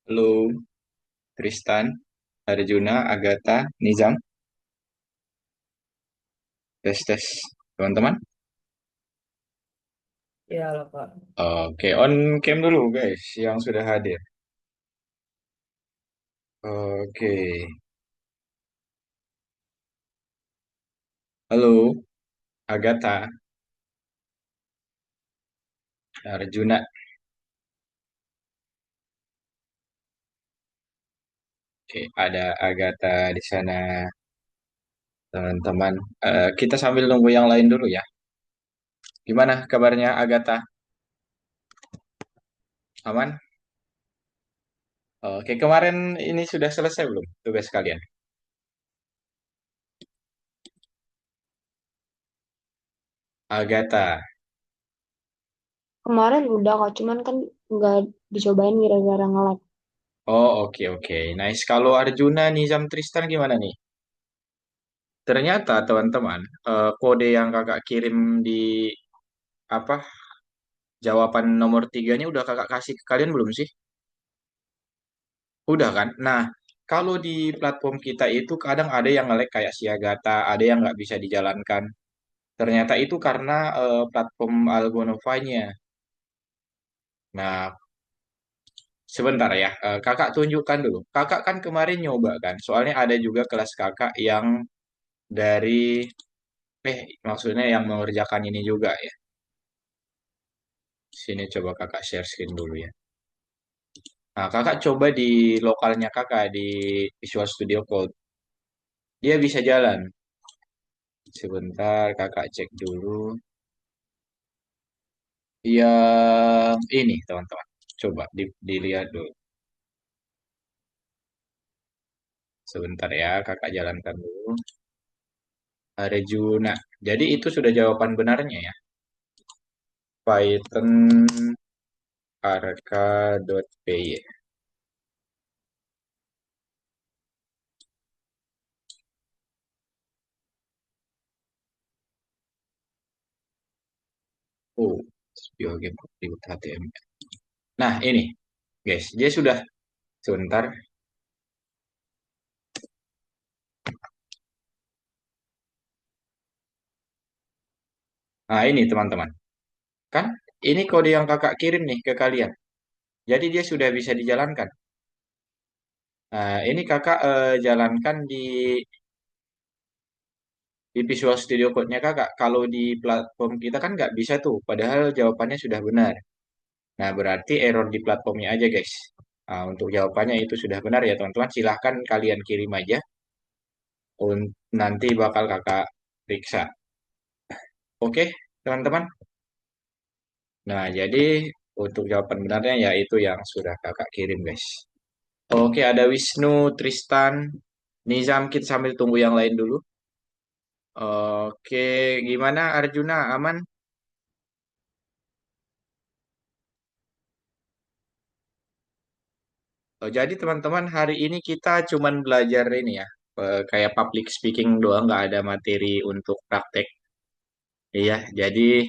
Halo, Tristan, Arjuna, Agatha, Nizam, tes tes, teman-teman. Iya lah Kak. Oke, on cam dulu guys, yang sudah hadir. Oke, halo, Agatha, Arjuna. Oke, ada Agatha di sana, teman-teman. Kita sambil nunggu yang lain dulu ya. Gimana kabarnya Agatha? Aman? Oke, kemarin ini sudah selesai belum tugas kalian? Agatha. Kemarin udah Kak, cuman kan nggak dicobain gara-gara nge-lag. Oh, oke oke. Nice. Kalau Arjuna, Nizam, Tristan gimana nih? Ternyata teman-teman, kode yang kakak kirim di apa jawaban nomor tiganya udah kakak kasih ke kalian belum sih? Udah kan? Nah, kalau di platform kita itu kadang ada yang nge-lag kayak Siagata, ada yang nggak bisa dijalankan. Ternyata itu karena platform Algonovanya. Nah, sebentar ya, kakak tunjukkan dulu. Kakak kan kemarin nyoba kan, soalnya ada juga kelas kakak yang dari, maksudnya yang mengerjakan ini juga ya. Sini coba kakak share screen dulu ya. Nah, kakak coba di lokalnya kakak di Visual Studio Code. Dia bisa jalan. Sebentar, kakak cek dulu. Yang ini, teman-teman. Coba dilihat dulu. Sebentar ya, kakak jalankan dulu. Arjuna. Jadi itu sudah jawaban benarnya ya. Python arka.py. Oh, Spiogem Contribute HTML. Nah, ini, guys. Dia sudah, sebentar. Nah, ini teman-teman. Kan ini kode yang kakak kirim nih ke kalian. Jadi dia sudah bisa dijalankan. Nah, ini kakak jalankan di Visual Studio Code-nya kakak. Kalau di platform kita kan nggak bisa tuh, padahal jawabannya sudah benar. Nah, berarti error di platformnya aja guys. Nah, untuk jawabannya itu sudah benar ya teman-teman. Silahkan kalian kirim aja. Nanti bakal kakak periksa. Oke, teman-teman. Nah, jadi untuk jawaban benarnya ya itu yang sudah kakak kirim guys. Oke, ada Wisnu, Tristan, Nizam. Kita sambil tunggu yang lain dulu. Oke, gimana Arjuna? Aman? Jadi teman-teman hari ini kita cuman belajar ini ya, kayak public speaking doang, nggak ada materi untuk praktek. Iya, jadi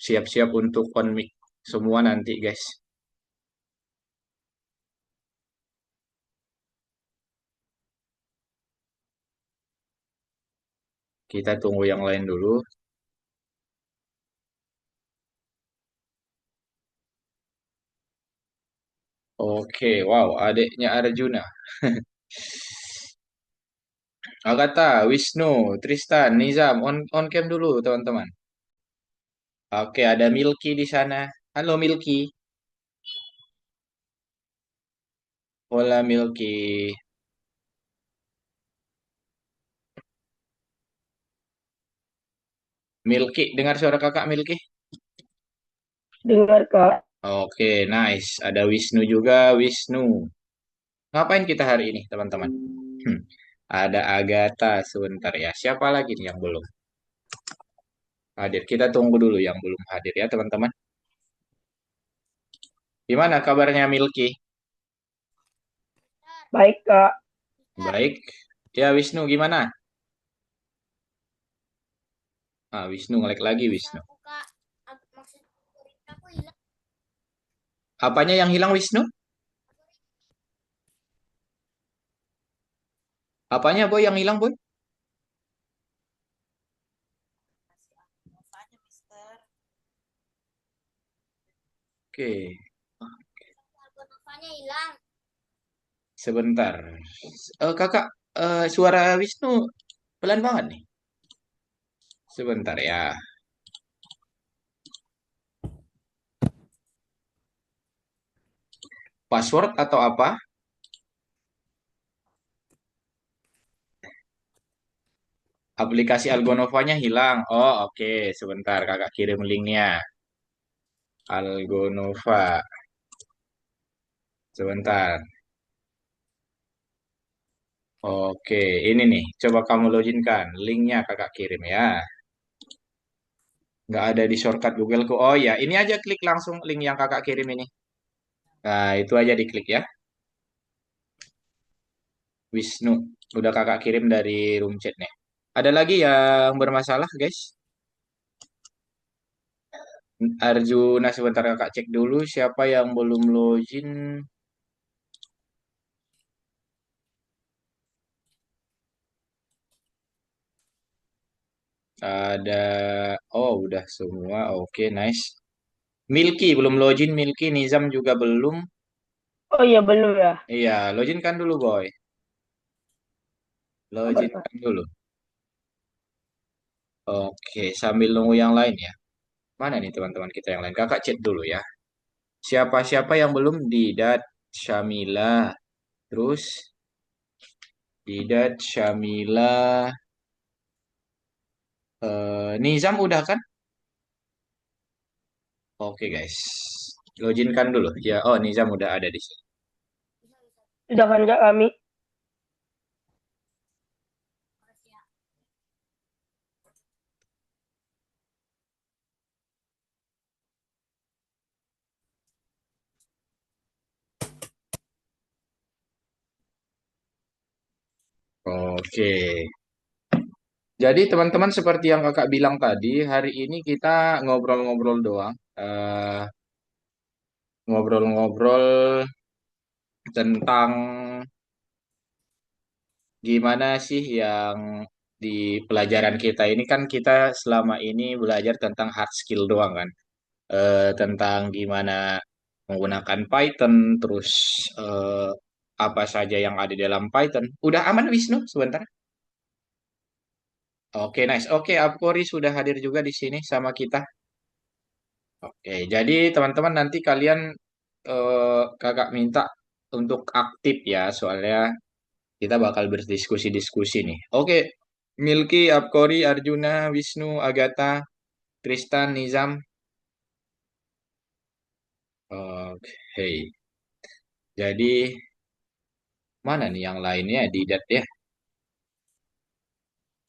siap-siap untuk on mic semua nanti guys. Kita tunggu yang lain dulu. Oke, wow, adiknya Arjuna. Agatha, Wisnu, Tristan, Nizam, on cam dulu teman-teman. Oke, ada Milky di sana. Halo Milky. Hola Milky. Milky, dengar suara kakak Milky? Dengar Kak. Oke, nice. Ada Wisnu juga, Wisnu. Ngapain kita hari ini, teman-teman? Hmm, Ada Agatha sebentar ya. Siapa lagi nih yang belum hadir? Kita tunggu dulu yang belum hadir ya, teman-teman. Gimana kabarnya Milky? Baik Kak. Baik. Ya, Wisnu gimana? Ah, Wisnu ngelek lagi, Wisnu. Apanya yang hilang, Wisnu? Apanya boy yang hilang boy? Oke, sebentar. Kakak, suara Wisnu pelan banget nih. Sebentar ya. Password atau apa? Aplikasi Algonovanya hilang. Oh, oke. Sebentar, kakak kirim linknya. Algonova. Sebentar. Oke, ini nih. Coba kamu login kan. Linknya kakak kirim ya. Nggak ada di shortcut Googleku. Oh ya, ini aja klik langsung link yang kakak kirim ini. Nah, itu aja diklik ya. Wisnu. Udah kakak kirim dari room chat nih. Ada lagi yang bermasalah, guys? Arjuna, sebentar kakak cek dulu siapa yang belum login. Ada, oh udah semua, oke nice. Milky belum login, Milky Nizam juga belum. Oh iya belum ya. Iya, login kan dulu boy. Sabar, Login Pak. kan dulu. Oke, sambil nunggu yang lain ya. Mana nih teman-teman kita yang lain? Kakak chat dulu ya. Siapa-siapa yang belum? Didat, Syamila, terus Didat, Syamila, Nizam udah kan? Oke guys, login kan dulu. Ya, oh Nizam udah ada di sini. Sudah kan Kak kami? Oke. Jadi teman-teman seperti yang kakak bilang tadi, hari ini kita ngobrol-ngobrol doang. Ngobrol-ngobrol tentang gimana sih yang di pelajaran kita ini kan kita selama ini belajar tentang hard skill doang kan. Tentang gimana menggunakan Python, terus eh, apa saja yang ada di dalam Python. Udah aman Wisnu sebentar. Oke, nice. Oke, Apkori sudah hadir juga di sini sama kita. Oke, jadi teman-teman nanti kalian kakak minta untuk aktif ya, soalnya kita bakal berdiskusi-diskusi nih. Oke, Milky, Apkori, Arjuna, Wisnu, Agatha, Tristan, Nizam. Oke, jadi mana nih yang lainnya? Didat ya.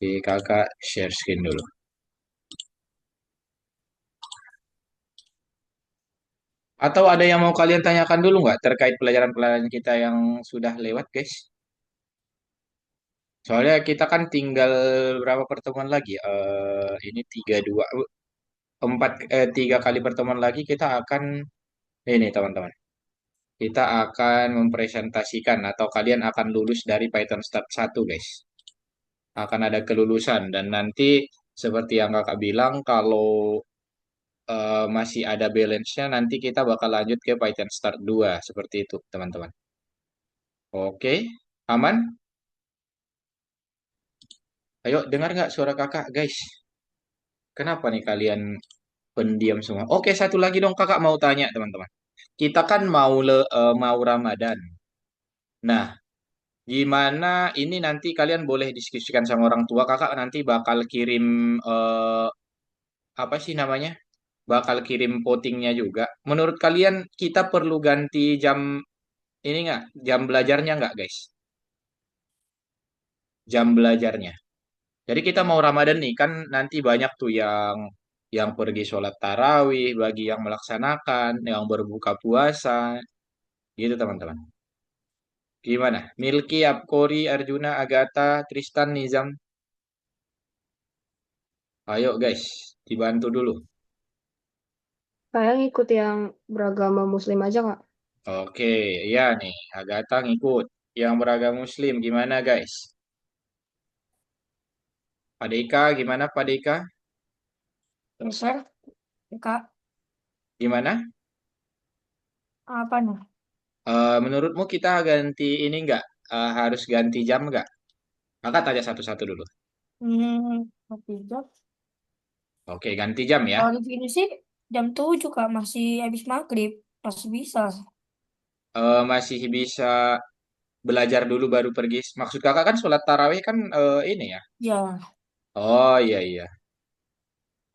Di kakak share screen dulu. Atau ada yang mau kalian tanyakan dulu nggak terkait pelajaran-pelajaran kita yang sudah lewat, guys? Soalnya kita kan tinggal berapa pertemuan lagi? Ini tiga dua empat tiga kali pertemuan lagi kita akan ini teman-teman. Kita akan mempresentasikan atau kalian akan lulus dari Python Start 1, guys. Akan ada kelulusan dan nanti seperti yang kakak bilang kalau masih ada balance-nya nanti kita bakal lanjut ke Python Start 2 seperti itu, teman-teman. Oke, aman? Ayo dengar nggak suara kakak, guys? Kenapa nih kalian pendiam semua? Oke, satu lagi dong kakak mau tanya, teman-teman. Kita kan mau Ramadan. Nah, gimana ini nanti kalian boleh diskusikan sama orang tua kakak nanti bakal kirim apa sih namanya? Bakal kirim votingnya juga. Menurut kalian kita perlu ganti jam ini nggak? Jam belajarnya nggak, guys? Jam belajarnya. Jadi kita mau Ramadan nih kan nanti banyak tuh yang pergi sholat tarawih, bagi yang melaksanakan, yang berbuka puasa, gitu teman-teman. Gimana? Milky, Apkori, Arjuna, Agatha, Tristan, Nizam. Ayo guys, dibantu dulu. Kayak ngikut yang beragama Muslim aja nggak? Oke, ya nih, Agatha ngikut. Yang beragam Muslim, gimana guys? Pak Deka, gimana Pak Deka? Sir, Kak, Gimana? apa nih? Menurutmu kita ganti ini nggak? Harus ganti jam nggak? Kakak tanya satu-satu dulu. Kopi jam. Oke, ganti jam ya. Kalau di sini sih jam 7 Kak, masih habis maghrib. Masih bisa. Masih bisa belajar dulu baru pergi. Maksud kakak kan sholat tarawih kan ini ya? Ya, Oh iya iya.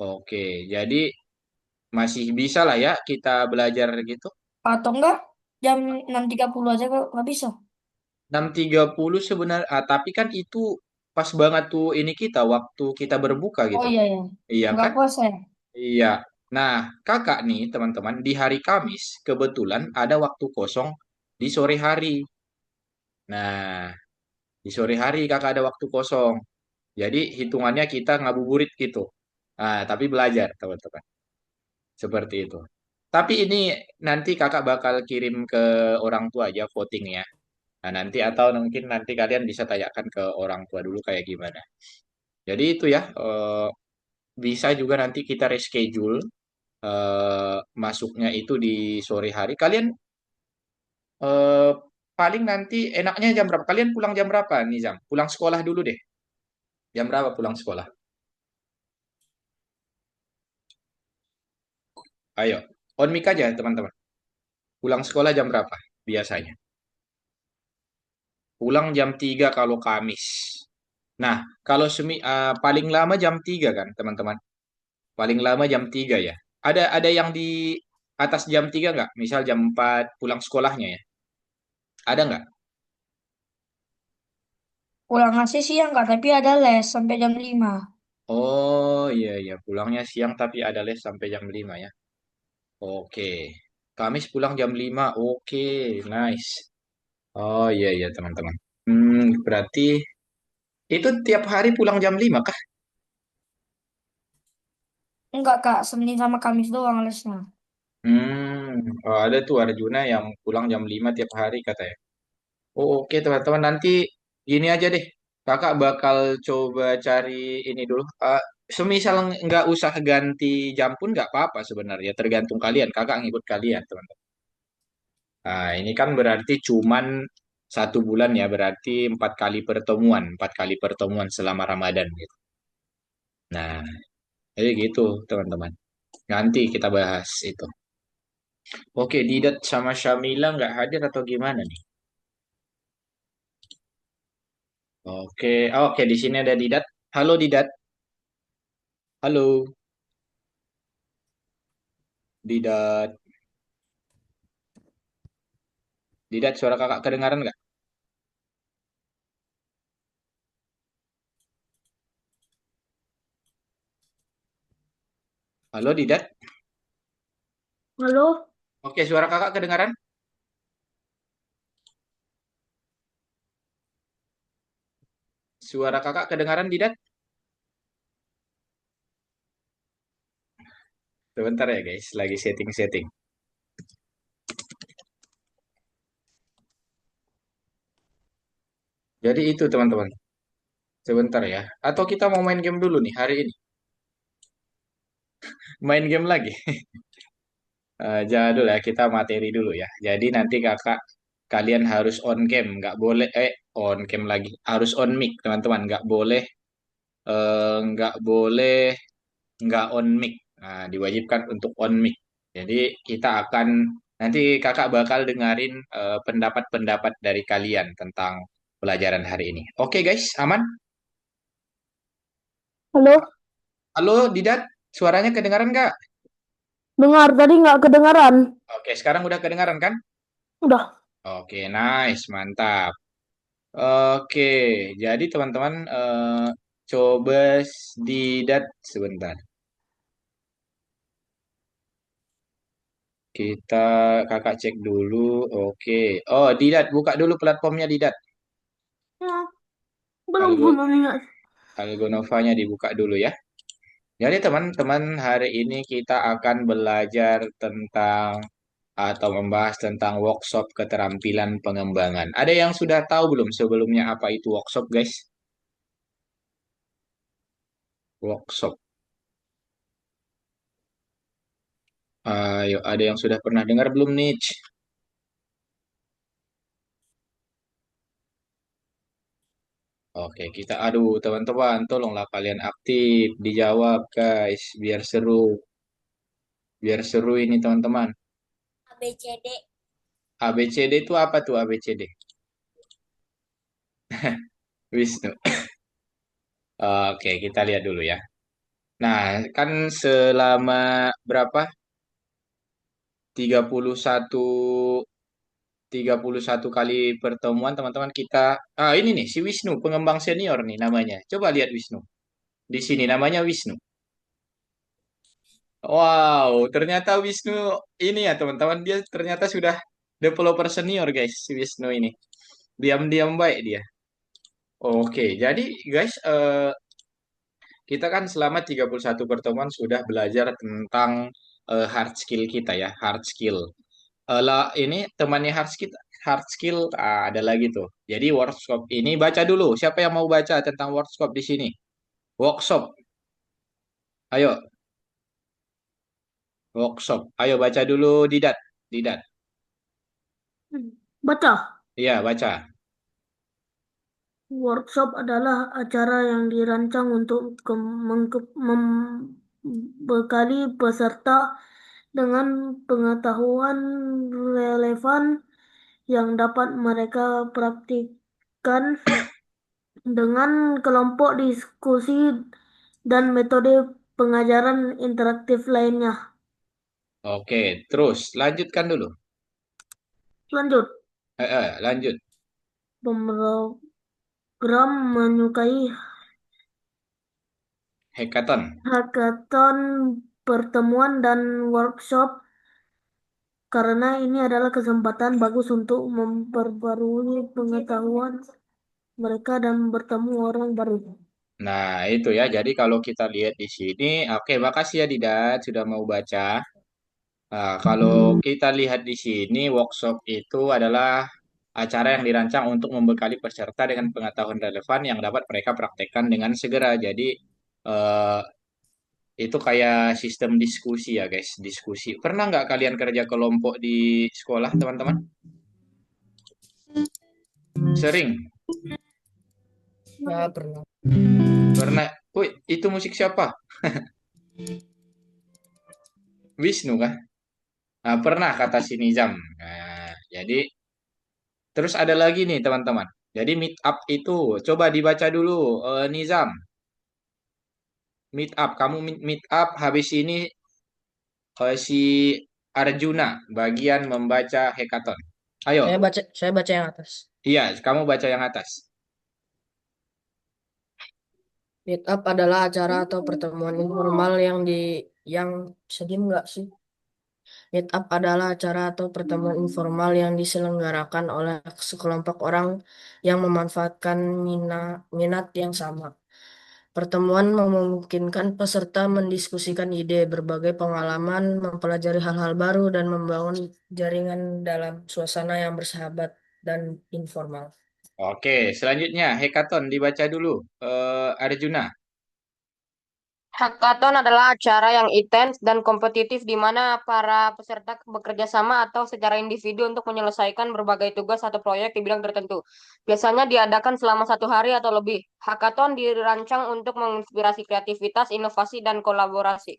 Oke, jadi masih bisa lah ya kita belajar gitu. atau enggak jam 6.30 aja kok nggak bisa. 6.30 sebenarnya, tapi kan itu pas banget tuh ini kita waktu kita berbuka Oh gitu. iya ya, Iya nggak kan? puasa ya. Iya. Nah, kakak nih teman-teman di hari Kamis kebetulan ada waktu kosong di sore hari. Nah, di sore hari kakak ada waktu kosong. Jadi hitungannya kita ngabuburit gitu. Nah, tapi belajar teman-teman. Seperti itu. Tapi ini nanti kakak bakal kirim ke orang tua aja votingnya. Nah, nanti atau mungkin nanti kalian bisa tanyakan ke orang tua dulu kayak gimana. Jadi itu ya, bisa juga nanti kita reschedule masuknya itu di sore hari. Kalian eh, paling nanti enaknya jam berapa? Kalian pulang jam berapa nih Jam? Pulang sekolah dulu deh. Jam berapa pulang sekolah? Ayo, on mic aja teman-teman. Pulang sekolah jam berapa biasanya? Pulang jam 3 kalau Kamis. Nah, kalau paling lama jam 3 kan, teman-teman? Paling lama jam 3 ya. Ada yang di atas jam 3 nggak? Misal jam 4 pulang sekolahnya ya. Ada nggak? Pulang ngasih siang Kak, tapi ada les sampai jam 5. Oh iya iya, pulangnya siang tapi ada les sampai jam 5 ya. Oke. Kamis pulang jam 5. Oke, nice. Oh iya iya, teman-teman. Berarti itu tiap hari pulang jam 5 kah? Enggak Kak, Senin sama Kamis doang lesnya. Oh, ada tuh Arjuna yang pulang jam 5 tiap hari katanya. Oh, oke teman-teman, nanti gini aja deh. Kakak bakal coba cari ini dulu. Semisal nggak usah ganti jam pun nggak apa-apa sebenarnya. Tergantung kalian. Kakak ngikut kalian, teman-teman. Nah, ini kan berarti cuman 1 bulan ya. Berarti 4 kali pertemuan. 4 kali pertemuan selama Ramadan gitu. Nah, jadi gitu teman-teman. Nanti kita bahas itu. Oke, Didat sama Syamila nggak hadir atau gimana nih? Oke, oke di sini ada Didat. Halo Didat. Halo, Didat. Didat, suara kakak kedengaran nggak? Halo, Didat. Halo? Oke, suara kakak kedengaran? Suara kakak kedengaran, Didat? Sebentar ya, guys. Lagi setting-setting. Jadi itu, teman-teman. Sebentar ya. Atau kita mau main game dulu nih hari ini? Main game lagi. Jangan dulu ya, kita materi dulu ya. Jadi nanti kalian harus on cam, nggak boleh on cam lagi, harus on mic teman-teman, nggak boleh nggak on mic. Nah, diwajibkan untuk on mic. Jadi kita akan nanti kakak bakal dengerin pendapat-pendapat dari kalian tentang pelajaran hari ini. Oke guys, aman? Halo, Halo Didat, suaranya kedengaran nggak? dengar tadi nggak kedengaran. Oke, sekarang udah kedengaran kan? Udah. Oke, nice, mantap. Oke, jadi teman-teman coba Didat sebentar. Kita kakak cek dulu. Oke. Oh, Didat, buka dulu platformnya Didat. Ya, belum Algo, melihat. Algonovanya dibuka dulu ya. Jadi teman-teman, hari ini kita akan belajar tentang atau membahas tentang workshop keterampilan pengembangan. Ada yang sudah tahu belum sebelumnya apa itu workshop, guys? Workshop. Ayo, ada yang sudah pernah dengar belum nih? Oke, kita aduh teman-teman, tolonglah kalian aktif dijawab guys, biar seru ini teman-teman. ABCD. ABCD itu apa tuh ABCD? Wisnu. Oke, kita lihat dulu ya. Nah, kan selama berapa? 31 31 kali pertemuan teman-teman kita. Ini nih si Wisnu, pengembang senior nih namanya. Coba lihat Wisnu. Di sini namanya Wisnu. Wow, ternyata Wisnu ini ya teman-teman, dia ternyata sudah developer senior guys, si Wisnu ini. Diam-diam baik dia. Oke, jadi guys, kita kan selama 31 pertemuan sudah belajar tentang hard skill kita ya, hard skill. Lah ini temannya hard skill ada lagi tuh. Jadi workshop ini baca dulu. Siapa yang mau baca tentang workshop di sini? Workshop. Ayo, workshop. Ayo baca dulu Didat. Didat. Baca. Iya, baca. Workshop adalah acara yang dirancang untuk membekali peserta dengan pengetahuan relevan yang dapat mereka praktikkan dengan kelompok diskusi dan metode pengajaran interaktif lainnya. Oke, terus lanjutkan dulu. Lanjut, Lanjut. program menyukai Hackathon. hackathon, pertemuan, dan workshop karena ini adalah kesempatan bagus untuk memperbarui pengetahuan mereka dan bertemu orang baru. Nah, itu ya. Jadi kalau kita lihat di sini, oke, makasih ya Didat sudah mau baca. Nah, kalau kita lihat di sini, workshop itu adalah acara yang dirancang untuk membekali peserta dengan pengetahuan relevan yang dapat mereka praktekkan dengan segera. Jadi, eh, itu kayak sistem diskusi ya, guys. Diskusi. Pernah nggak kalian kerja kelompok di sekolah, teman-teman? Sering? Ya, pernah. Pernah? Wih, itu musik siapa? Wisnu kah? Nah, pernah kata si Nizam. Nah, jadi terus ada lagi nih teman-teman. Jadi meet up itu coba dibaca dulu Nizam. Meet up, kamu meet up habis ini si Arjuna bagian membaca hackathon. Ayo, Saya baca yang atas. iya kamu baca yang atas. Meetup adalah acara atau pertemuan informal yang sedih nggak sih? Meetup adalah acara atau pertemuan informal yang diselenggarakan oleh sekelompok orang yang memanfaatkan minat yang sama. Pertemuan memungkinkan peserta mendiskusikan ide, berbagai pengalaman, mempelajari hal-hal baru, dan membangun jaringan dalam suasana yang bersahabat dan informal. Oke, selanjutnya hackathon dibaca dulu Arjuna. Hackathon adalah acara yang intens dan kompetitif di mana para peserta bekerja sama atau secara individu untuk menyelesaikan berbagai tugas atau proyek di bidang tertentu. Biasanya diadakan selama 1 hari atau lebih. Hackathon dirancang untuk menginspirasi kreativitas, inovasi, dan kolaborasi.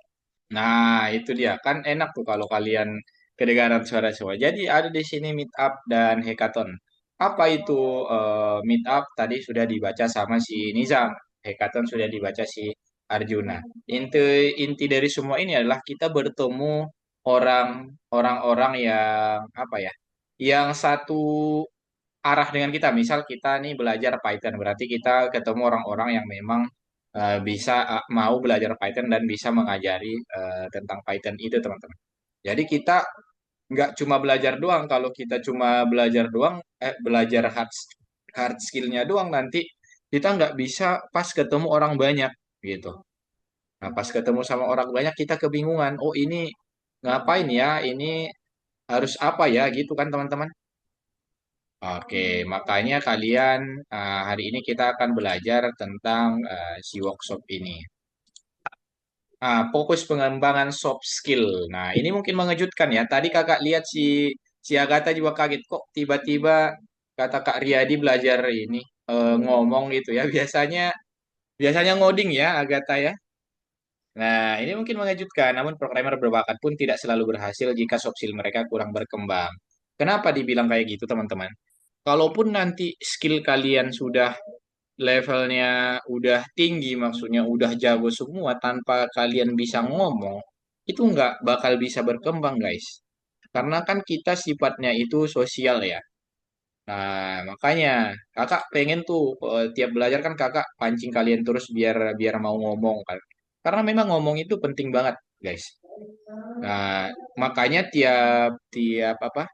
Nah, itu dia. Kan enak tuh kalau kalian kedengaran suara semua. Jadi ada di sini meet up dan hackathon. Apa itu meet up? Tadi sudah dibaca sama si Nizam. Hackathon sudah dibaca si Arjuna. Inti inti dari semua ini adalah kita bertemu orang-orang yang apa ya? Yang satu arah dengan kita. Misal kita nih belajar Python, berarti kita ketemu orang-orang yang memang bisa mau belajar Python dan bisa mengajari tentang Python itu teman-teman. Jadi kita nggak cuma belajar doang. Kalau kita cuma belajar doang, belajar hard skillnya doang nanti kita nggak bisa pas ketemu orang banyak gitu. Nah, pas ketemu sama orang banyak kita kebingungan. Oh ini ngapain ya? Ini harus apa ya? Gitu kan teman-teman. Oke, makanya kalian hari ini kita akan belajar tentang si workshop ini. Fokus pengembangan soft skill. Nah, ini mungkin mengejutkan ya. Tadi kakak lihat si Agatha juga kaget kok tiba-tiba kata Kak Riyadi belajar ini ngomong gitu ya. Biasanya ngoding ya Agatha ya. Nah, ini mungkin mengejutkan, namun programmer berbakat pun tidak selalu berhasil jika soft skill mereka kurang berkembang. Kenapa dibilang kayak gitu, teman-teman? Kalaupun nanti skill kalian sudah levelnya udah tinggi, maksudnya udah jago semua, tanpa kalian bisa ngomong, itu nggak bakal bisa berkembang, guys. Karena kan kita sifatnya itu sosial ya. Nah, makanya kakak pengen tuh tiap belajar kan kakak pancing kalian terus biar biar mau ngomong kan. Karena memang ngomong itu penting banget, guys. Nah, makanya tiap tiap apa?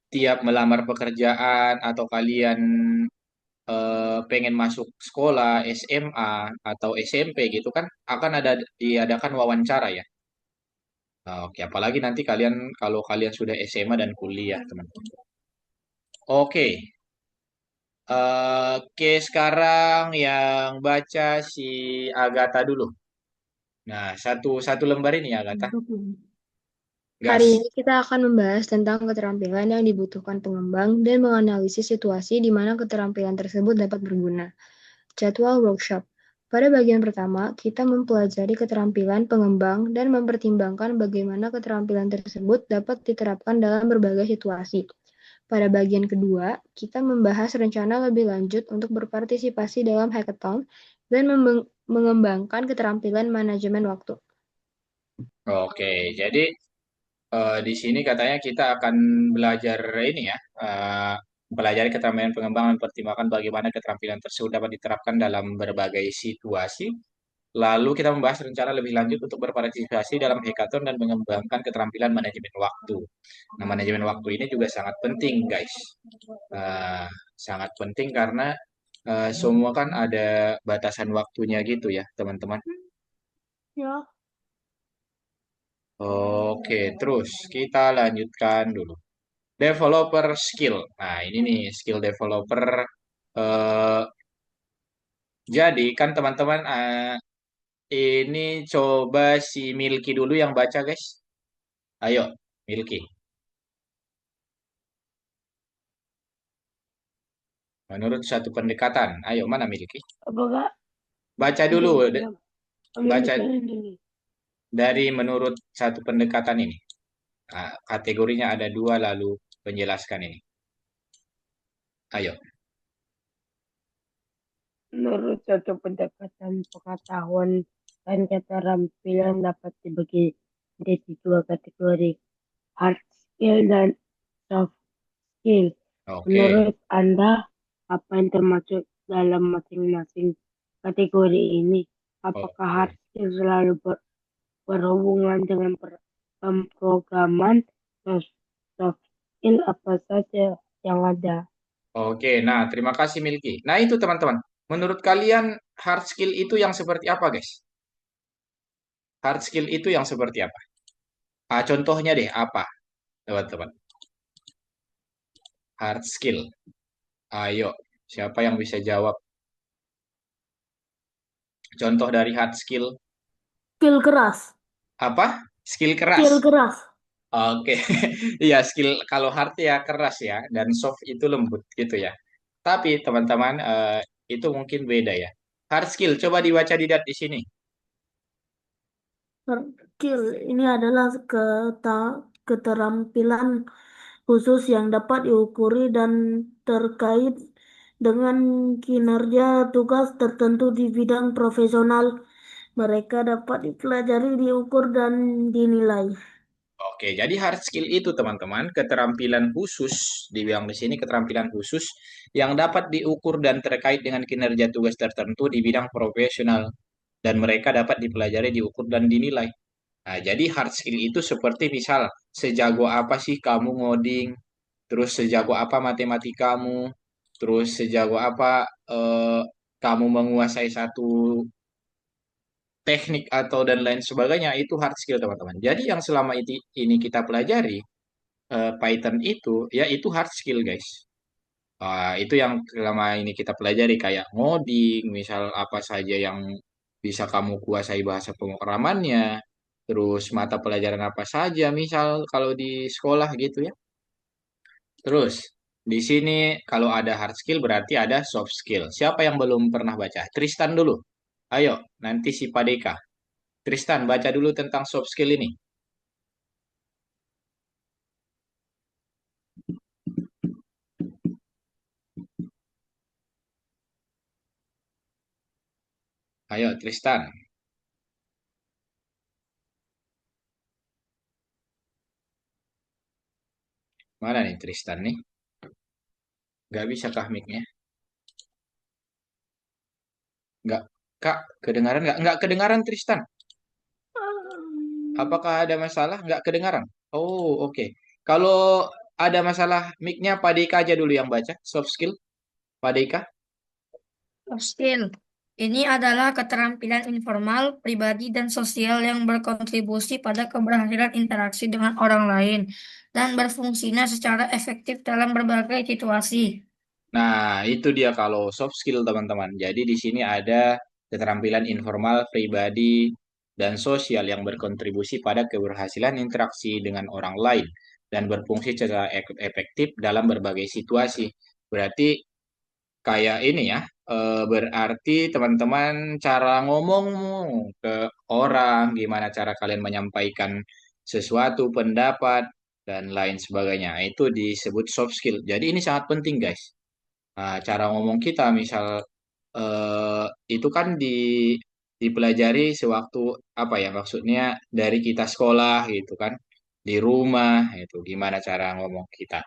Tiap melamar pekerjaan atau kalian pengen masuk sekolah SMA atau SMP gitu kan akan ada diadakan wawancara ya. Nah, oke, apalagi nanti kalian kalau kalian sudah SMA dan kuliah, teman-teman. Oke. Oke, sekarang yang baca si Agatha dulu. Nah, satu satu lembar ini ya, Agatha. Hari Gas. ini kita akan membahas tentang keterampilan yang dibutuhkan pengembang dan menganalisis situasi di mana keterampilan tersebut dapat berguna. Jadwal workshop. Pada bagian pertama, kita mempelajari keterampilan pengembang dan mempertimbangkan bagaimana keterampilan tersebut dapat diterapkan dalam berbagai situasi. Pada bagian kedua, kita membahas rencana lebih lanjut untuk berpartisipasi dalam hackathon dan mengembangkan keterampilan manajemen waktu. Oke, jadi di sini katanya kita akan belajar ini ya, pelajari keterampilan pengembangan, pertimbangkan bagaimana keterampilan tersebut dapat diterapkan dalam berbagai situasi. Lalu kita membahas rencana lebih lanjut untuk berpartisipasi dalam hackathon dan mengembangkan keterampilan manajemen waktu. Nah, manajemen waktu ini juga sangat penting, guys. Eh, Sangat penting karena semua kan ada batasan waktunya gitu ya, teman-teman. Ya. Oke, terus kita lanjutkan dulu. Developer skill. Nah, ini nih skill developer. eh jadi kan teman-teman ini coba si Milky dulu yang baca, guys. Ayo, Milky. Menurut satu pendekatan. Ayo, mana Milky? Apakah Baca dulu. Baca dulu? dari menurut satu pendekatan ini. Nah, kategorinya ada dua, lalu penjelaskan ini. Ayo. Menurut satu pendekatan pengetahuan dan keterampilan dapat dibagi menjadi dua kategori, hard skill dan soft skill. Oke. Menurut Anda, apa yang termasuk dalam masing-masing kategori ini? Apakah Oke. hard skill selalu berhubungan dengan pemrograman? Soft skill apa saja yang ada? Oke, nah terima kasih Milky. Nah itu teman-teman, menurut kalian hard skill itu yang seperti apa guys? Hard skill itu yang seperti apa? Contohnya deh apa teman-teman? Hard skill. Ayo, siapa yang bisa jawab? Contoh dari hard skill Skill keras. apa? Skill keras. Skill keras. Oke, iya skill kalau hard ya keras ya, dan soft itu lembut gitu ya. Tapi teman-teman itu mungkin beda ya. Hard skill, coba dibaca di di sini. Skill ini adalah keterampilan khusus yang dapat diukuri dan terkait dengan kinerja tugas tertentu di bidang profesional. Mereka dapat dipelajari, diukur, dan dinilai. Oke, jadi hard skill itu teman-teman keterampilan khusus, dibilang di sini keterampilan khusus yang dapat diukur dan terkait dengan kinerja tugas tertentu di bidang profesional dan mereka dapat dipelajari, diukur dan dinilai. Nah, jadi hard skill itu seperti misal sejago apa sih kamu ngoding, terus sejago apa matematikamu, terus sejago apa kamu menguasai satu teknik atau dan lain sebagainya itu hard skill teman-teman. Jadi yang selama ini kita pelajari Python itu ya itu hard skill guys. Itu yang selama ini kita pelajari kayak ngoding, misal apa saja yang bisa kamu kuasai bahasa pemrogramannya, terus mata pelajaran apa saja, misal kalau di sekolah gitu ya. Terus, di sini kalau ada hard skill berarti ada soft skill. Siapa yang belum pernah baca? Tristan dulu. Ayo, nanti si Padeka. Tristan, baca dulu tentang soft skill ini. Ayo, Tristan. Mana nih Tristan nih? Gak bisa kah mic-nya? Nggak, Kak, kedengaran nggak? Nggak kedengaran Tristan. Apakah ada masalah? Nggak kedengaran? Oh, oke. Kalau ada masalah mic-nya, Pak Dika aja dulu yang baca. Soft skill, Pak Dika. Soft skill. Ini adalah keterampilan informal, pribadi, dan sosial yang berkontribusi pada keberhasilan interaksi dengan orang lain dan berfungsinya secara efektif dalam berbagai situasi. Nah, itu dia kalau soft skill, teman-teman. Jadi di sini ada keterampilan informal, pribadi, dan sosial yang berkontribusi pada keberhasilan interaksi dengan orang lain dan berfungsi secara efektif dalam berbagai situasi. Berarti kayak ini ya, berarti teman-teman cara ngomong ke orang, gimana cara kalian menyampaikan sesuatu, pendapat, dan lain sebagainya. Itu disebut soft skill. Jadi ini sangat penting, guys. Nah, cara ngomong kita, misal eh, itu kan dipelajari sewaktu apa ya maksudnya dari kita sekolah gitu kan, di rumah itu gimana cara ngomong kita.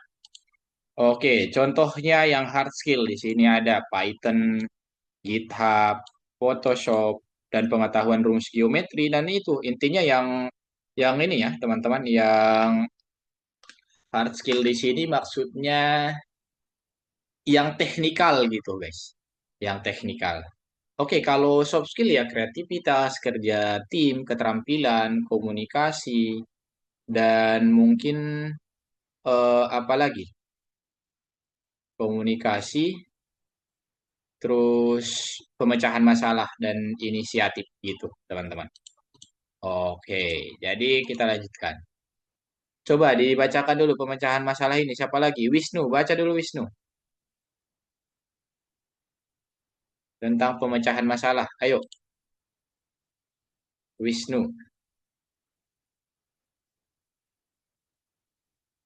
Oke, contohnya yang hard skill di sini ada Python, GitHub, Photoshop, dan pengetahuan rumus geometri dan itu intinya yang ini ya teman-teman yang hard skill di sini maksudnya yang teknikal gitu guys, yang teknikal. Oke, kalau soft skill ya kreativitas, kerja tim, keterampilan, komunikasi, dan mungkin apa lagi? Komunikasi, terus pemecahan masalah dan inisiatif gitu, teman-teman. Oke, jadi kita lanjutkan. Coba dibacakan dulu pemecahan masalah ini. Siapa lagi? Wisnu, baca dulu Wisnu. Tentang pemecahan masalah. Ayo, Wisnu.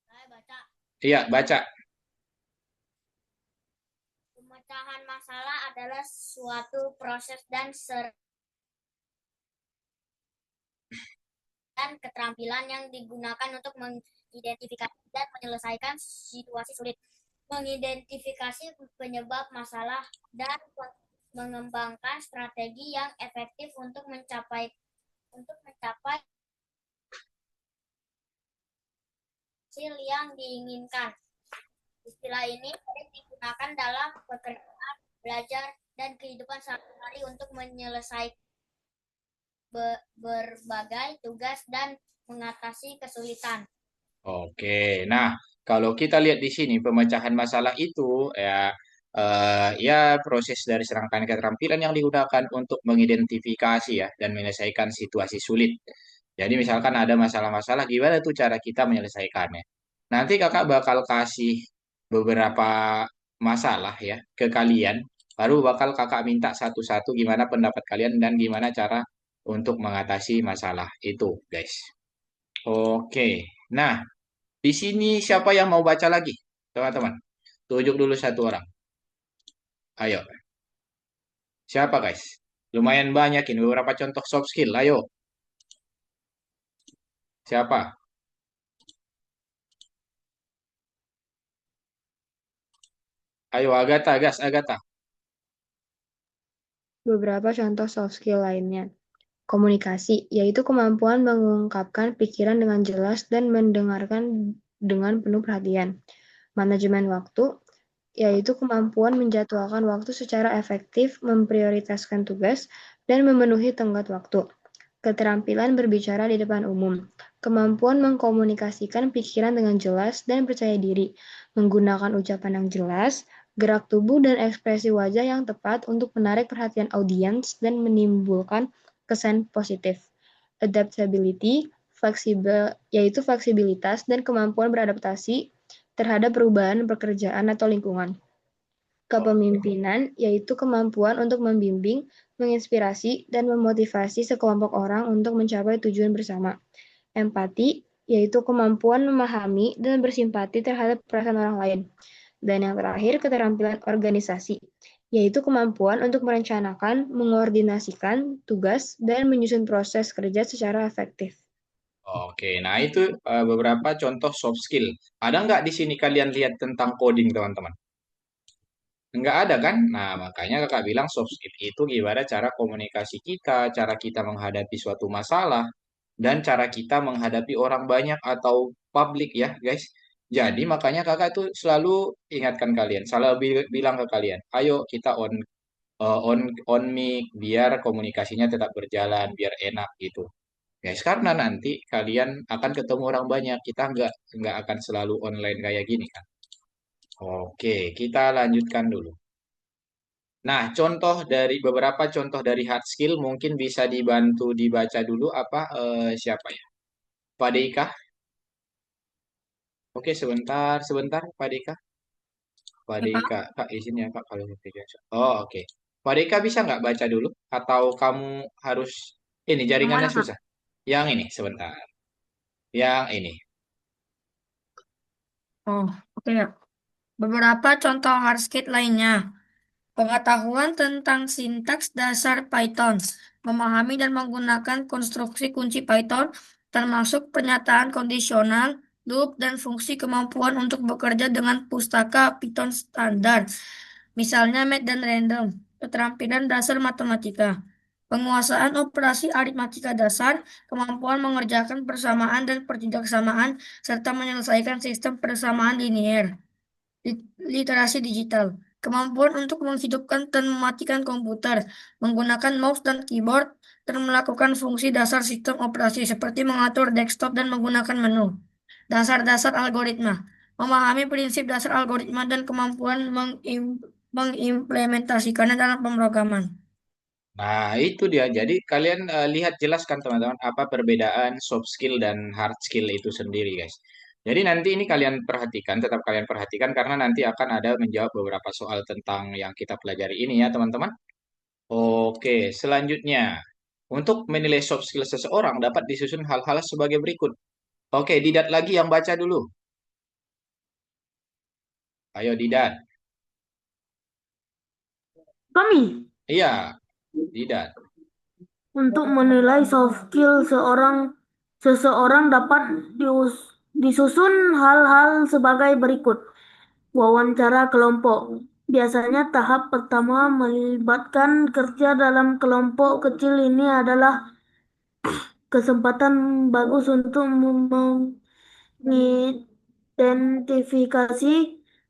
Saya baca. Iya, baca. Pemecahan masalah adalah suatu proses dan keterampilan yang digunakan untuk mengidentifikasi dan menyelesaikan situasi sulit, mengidentifikasi penyebab masalah, dan mengembangkan strategi yang efektif untuk mencapai hasil yang diinginkan. Istilah ini sering digunakan dalam pekerjaan, belajar, dan kehidupan sehari-hari untuk menyelesaikan berbagai tugas dan mengatasi kesulitan. Oke, nah kalau kita lihat di sini pemecahan masalah itu ya proses dari serangkaian keterampilan yang digunakan untuk mengidentifikasi ya dan menyelesaikan situasi sulit. Jadi misalkan ada masalah-masalah, gimana tuh cara kita menyelesaikannya? Nanti kakak bakal kasih beberapa masalah ya ke kalian, baru bakal kakak minta satu-satu gimana pendapat kalian dan gimana cara untuk mengatasi masalah itu, guys. Oke, nah di sini siapa yang mau baca lagi, teman-teman? Tunjuk dulu satu orang. Ayo, siapa guys? Lumayan banyak ini beberapa contoh soft skill. Ayo, siapa? Ayo, Agatha, gas, Agatha. Beberapa contoh soft skill lainnya. Komunikasi, yaitu kemampuan mengungkapkan pikiran dengan jelas dan mendengarkan dengan penuh perhatian. Manajemen waktu, yaitu kemampuan menjadwalkan waktu secara efektif, memprioritaskan tugas, dan memenuhi tenggat waktu. Keterampilan berbicara di depan umum, kemampuan mengkomunikasikan pikiran dengan jelas dan percaya diri, menggunakan ucapan yang jelas, gerak tubuh dan ekspresi wajah yang tepat untuk menarik perhatian audiens dan menimbulkan kesan positif. Adaptability, yaitu fleksibilitas dan kemampuan beradaptasi terhadap perubahan pekerjaan atau lingkungan. Kepemimpinan, yaitu kemampuan untuk membimbing, menginspirasi, dan memotivasi sekelompok orang untuk mencapai tujuan bersama. Empati, yaitu kemampuan memahami dan bersimpati terhadap perasaan orang lain. Dan yang terakhir, keterampilan organisasi, yaitu kemampuan untuk merencanakan, mengordinasikan tugas, dan menyusun proses kerja secara efektif. Oke, nah itu beberapa contoh soft skill. Ada nggak di sini kalian lihat tentang coding, teman-teman? Nggak ada kan? Nah, makanya kakak bilang soft skill itu gimana cara komunikasi kita, cara kita menghadapi suatu masalah, dan cara kita menghadapi orang banyak atau publik ya, guys. Jadi makanya kakak tuh selalu ingatkan kalian, selalu bilang ke kalian, ayo kita on mic biar komunikasinya tetap berjalan, biar enak gitu. Guys, karena nanti kalian akan ketemu orang banyak, kita nggak akan selalu online kayak gini kan. Oke, kita lanjutkan dulu. Nah, beberapa contoh dari hard skill mungkin bisa dibantu dibaca dulu apa siapa ya? Pak Deika. Oke, sebentar Pak Deika. Pak Ya, Kak. Deika, Kak izin ya Kak kalau video. Oh, oke. Pak Deika bisa nggak baca dulu? Atau kamu harus ini Yang jaringannya mana, Kak? susah? Yang ini sebentar. Yang ini. Oh, oke ya. Beberapa contoh hard skill lainnya. Pengetahuan tentang sintaks dasar Python, memahami dan menggunakan konstruksi kunci Python, termasuk pernyataan kondisional, loop, dan fungsi kemampuan untuk bekerja dengan pustaka Python standar, misalnya math dan random, keterampilan dasar matematika, penguasaan operasi aritmatika dasar, kemampuan mengerjakan persamaan dan pertidaksamaan, serta menyelesaikan sistem persamaan linier. Literasi digital, kemampuan untuk menghidupkan dan mematikan komputer, menggunakan mouse dan keyboard, dan melakukan fungsi dasar sistem operasi seperti mengatur desktop dan menggunakan menu. Dasar-dasar algoritma, memahami prinsip dasar algoritma dan kemampuan mengimplementasikannya dalam pemrograman. Nah, itu dia. Jadi kalian lihat jelaskan teman-teman apa perbedaan soft skill dan hard skill itu sendiri, guys. Jadi nanti ini kalian perhatikan, tetap kalian perhatikan karena nanti akan ada menjawab beberapa soal tentang yang kita pelajari ini ya, teman-teman. Oke, selanjutnya. Untuk menilai soft skill seseorang dapat disusun hal-hal sebagai berikut. Oke, Didat lagi yang baca dulu. Ayo Didat. Kami Iya, Didat. untuk menilai soft skill seseorang dapat disusun hal-hal sebagai berikut. Wawancara kelompok. Biasanya tahap pertama melibatkan kerja dalam kelompok kecil. Ini adalah kesempatan bagus untuk mengidentifikasi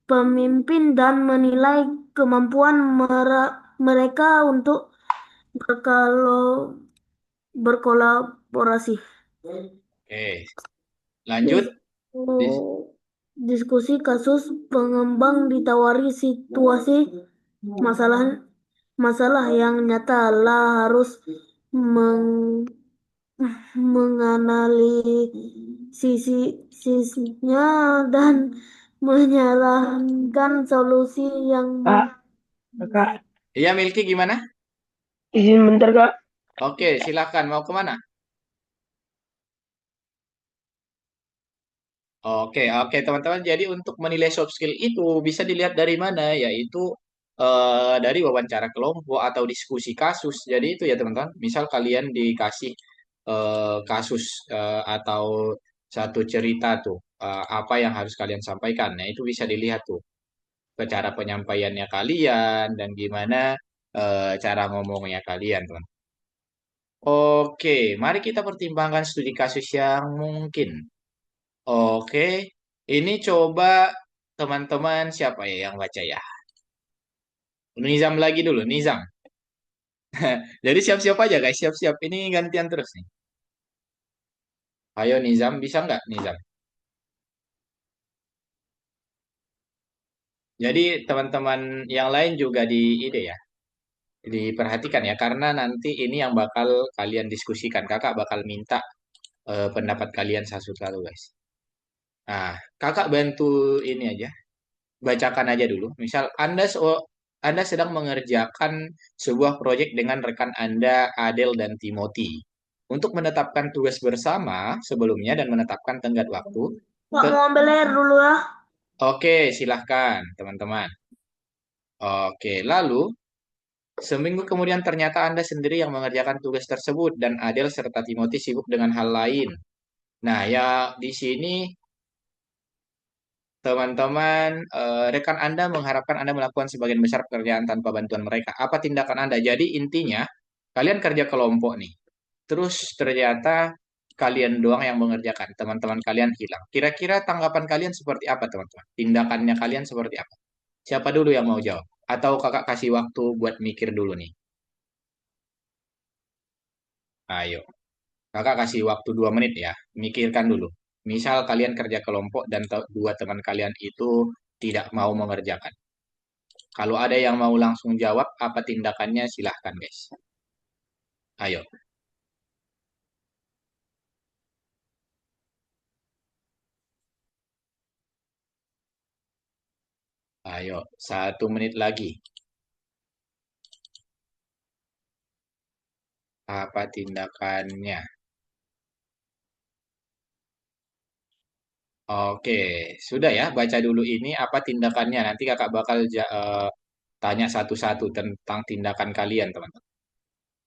pemimpin dan menilai kemampuan mereka untuk berkolaborasi. Oke, lanjut. Diskusi kasus pengembang ditawari situasi masalah masalah yang nyata lah harus meng, menganalisisnya dan menyarankan solusi yang Kak, kakak, Iya, Milky gimana? izin bentar kak. Oke, silakan. Mau kemana? Oke, teman-teman. Jadi untuk menilai soft skill itu bisa dilihat dari mana? Yaitu dari wawancara kelompok atau diskusi kasus. Jadi itu ya teman-teman. Misal kalian dikasih kasus atau satu cerita tuh, apa yang harus kalian sampaikan. Nah itu bisa dilihat tuh ke cara penyampaiannya kalian dan gimana cara ngomongnya kalian, teman. Oke, mari kita pertimbangkan studi kasus yang mungkin. Oke, ini coba teman-teman siapa ya yang baca ya? Nizam lagi dulu, Nizam. Jadi siap-siap aja guys, siap-siap. Ini gantian terus nih. Ayo Nizam, bisa nggak Nizam? Jadi teman-teman yang lain juga di ide ya, diperhatikan ya, karena nanti ini yang bakal kalian diskusikan. Kakak bakal minta pendapat kalian satu-satu, guys. Nah, kakak bantu ini aja, bacakan aja dulu. Misal Anda sedang mengerjakan sebuah proyek dengan rekan Anda, Adel dan Timothy. Untuk menetapkan tugas bersama sebelumnya dan menetapkan tenggat waktu. Nggak mau ambil air dulu ya. Oke, silahkan teman-teman. Oke, lalu seminggu kemudian ternyata Anda sendiri yang mengerjakan tugas tersebut dan Adel serta Timothy sibuk dengan hal lain. Nah, ya di sini teman-teman, rekan Anda mengharapkan Anda melakukan sebagian besar pekerjaan tanpa bantuan mereka. Apa tindakan Anda? Jadi intinya, kalian kerja kelompok nih. Terus ternyata kalian doang yang mengerjakan. Teman-teman kalian hilang. Kira-kira tanggapan kalian seperti apa, teman-teman? Tindakannya kalian seperti apa? Siapa dulu yang mau jawab? Atau kakak kasih waktu buat mikir dulu nih? Ayo, kakak kasih waktu 2 menit ya. Mikirkan dulu. Misal kalian kerja kelompok dan dua teman kalian itu tidak mau mengerjakan. Kalau ada yang mau langsung jawab apa tindakannya silahkan guys. Ayo, ayo, 1 menit lagi. Apa tindakannya? Oke, sudah ya, baca dulu ini apa tindakannya. Nanti kakak bakal tanya satu-satu tentang tindakan kalian, teman-teman.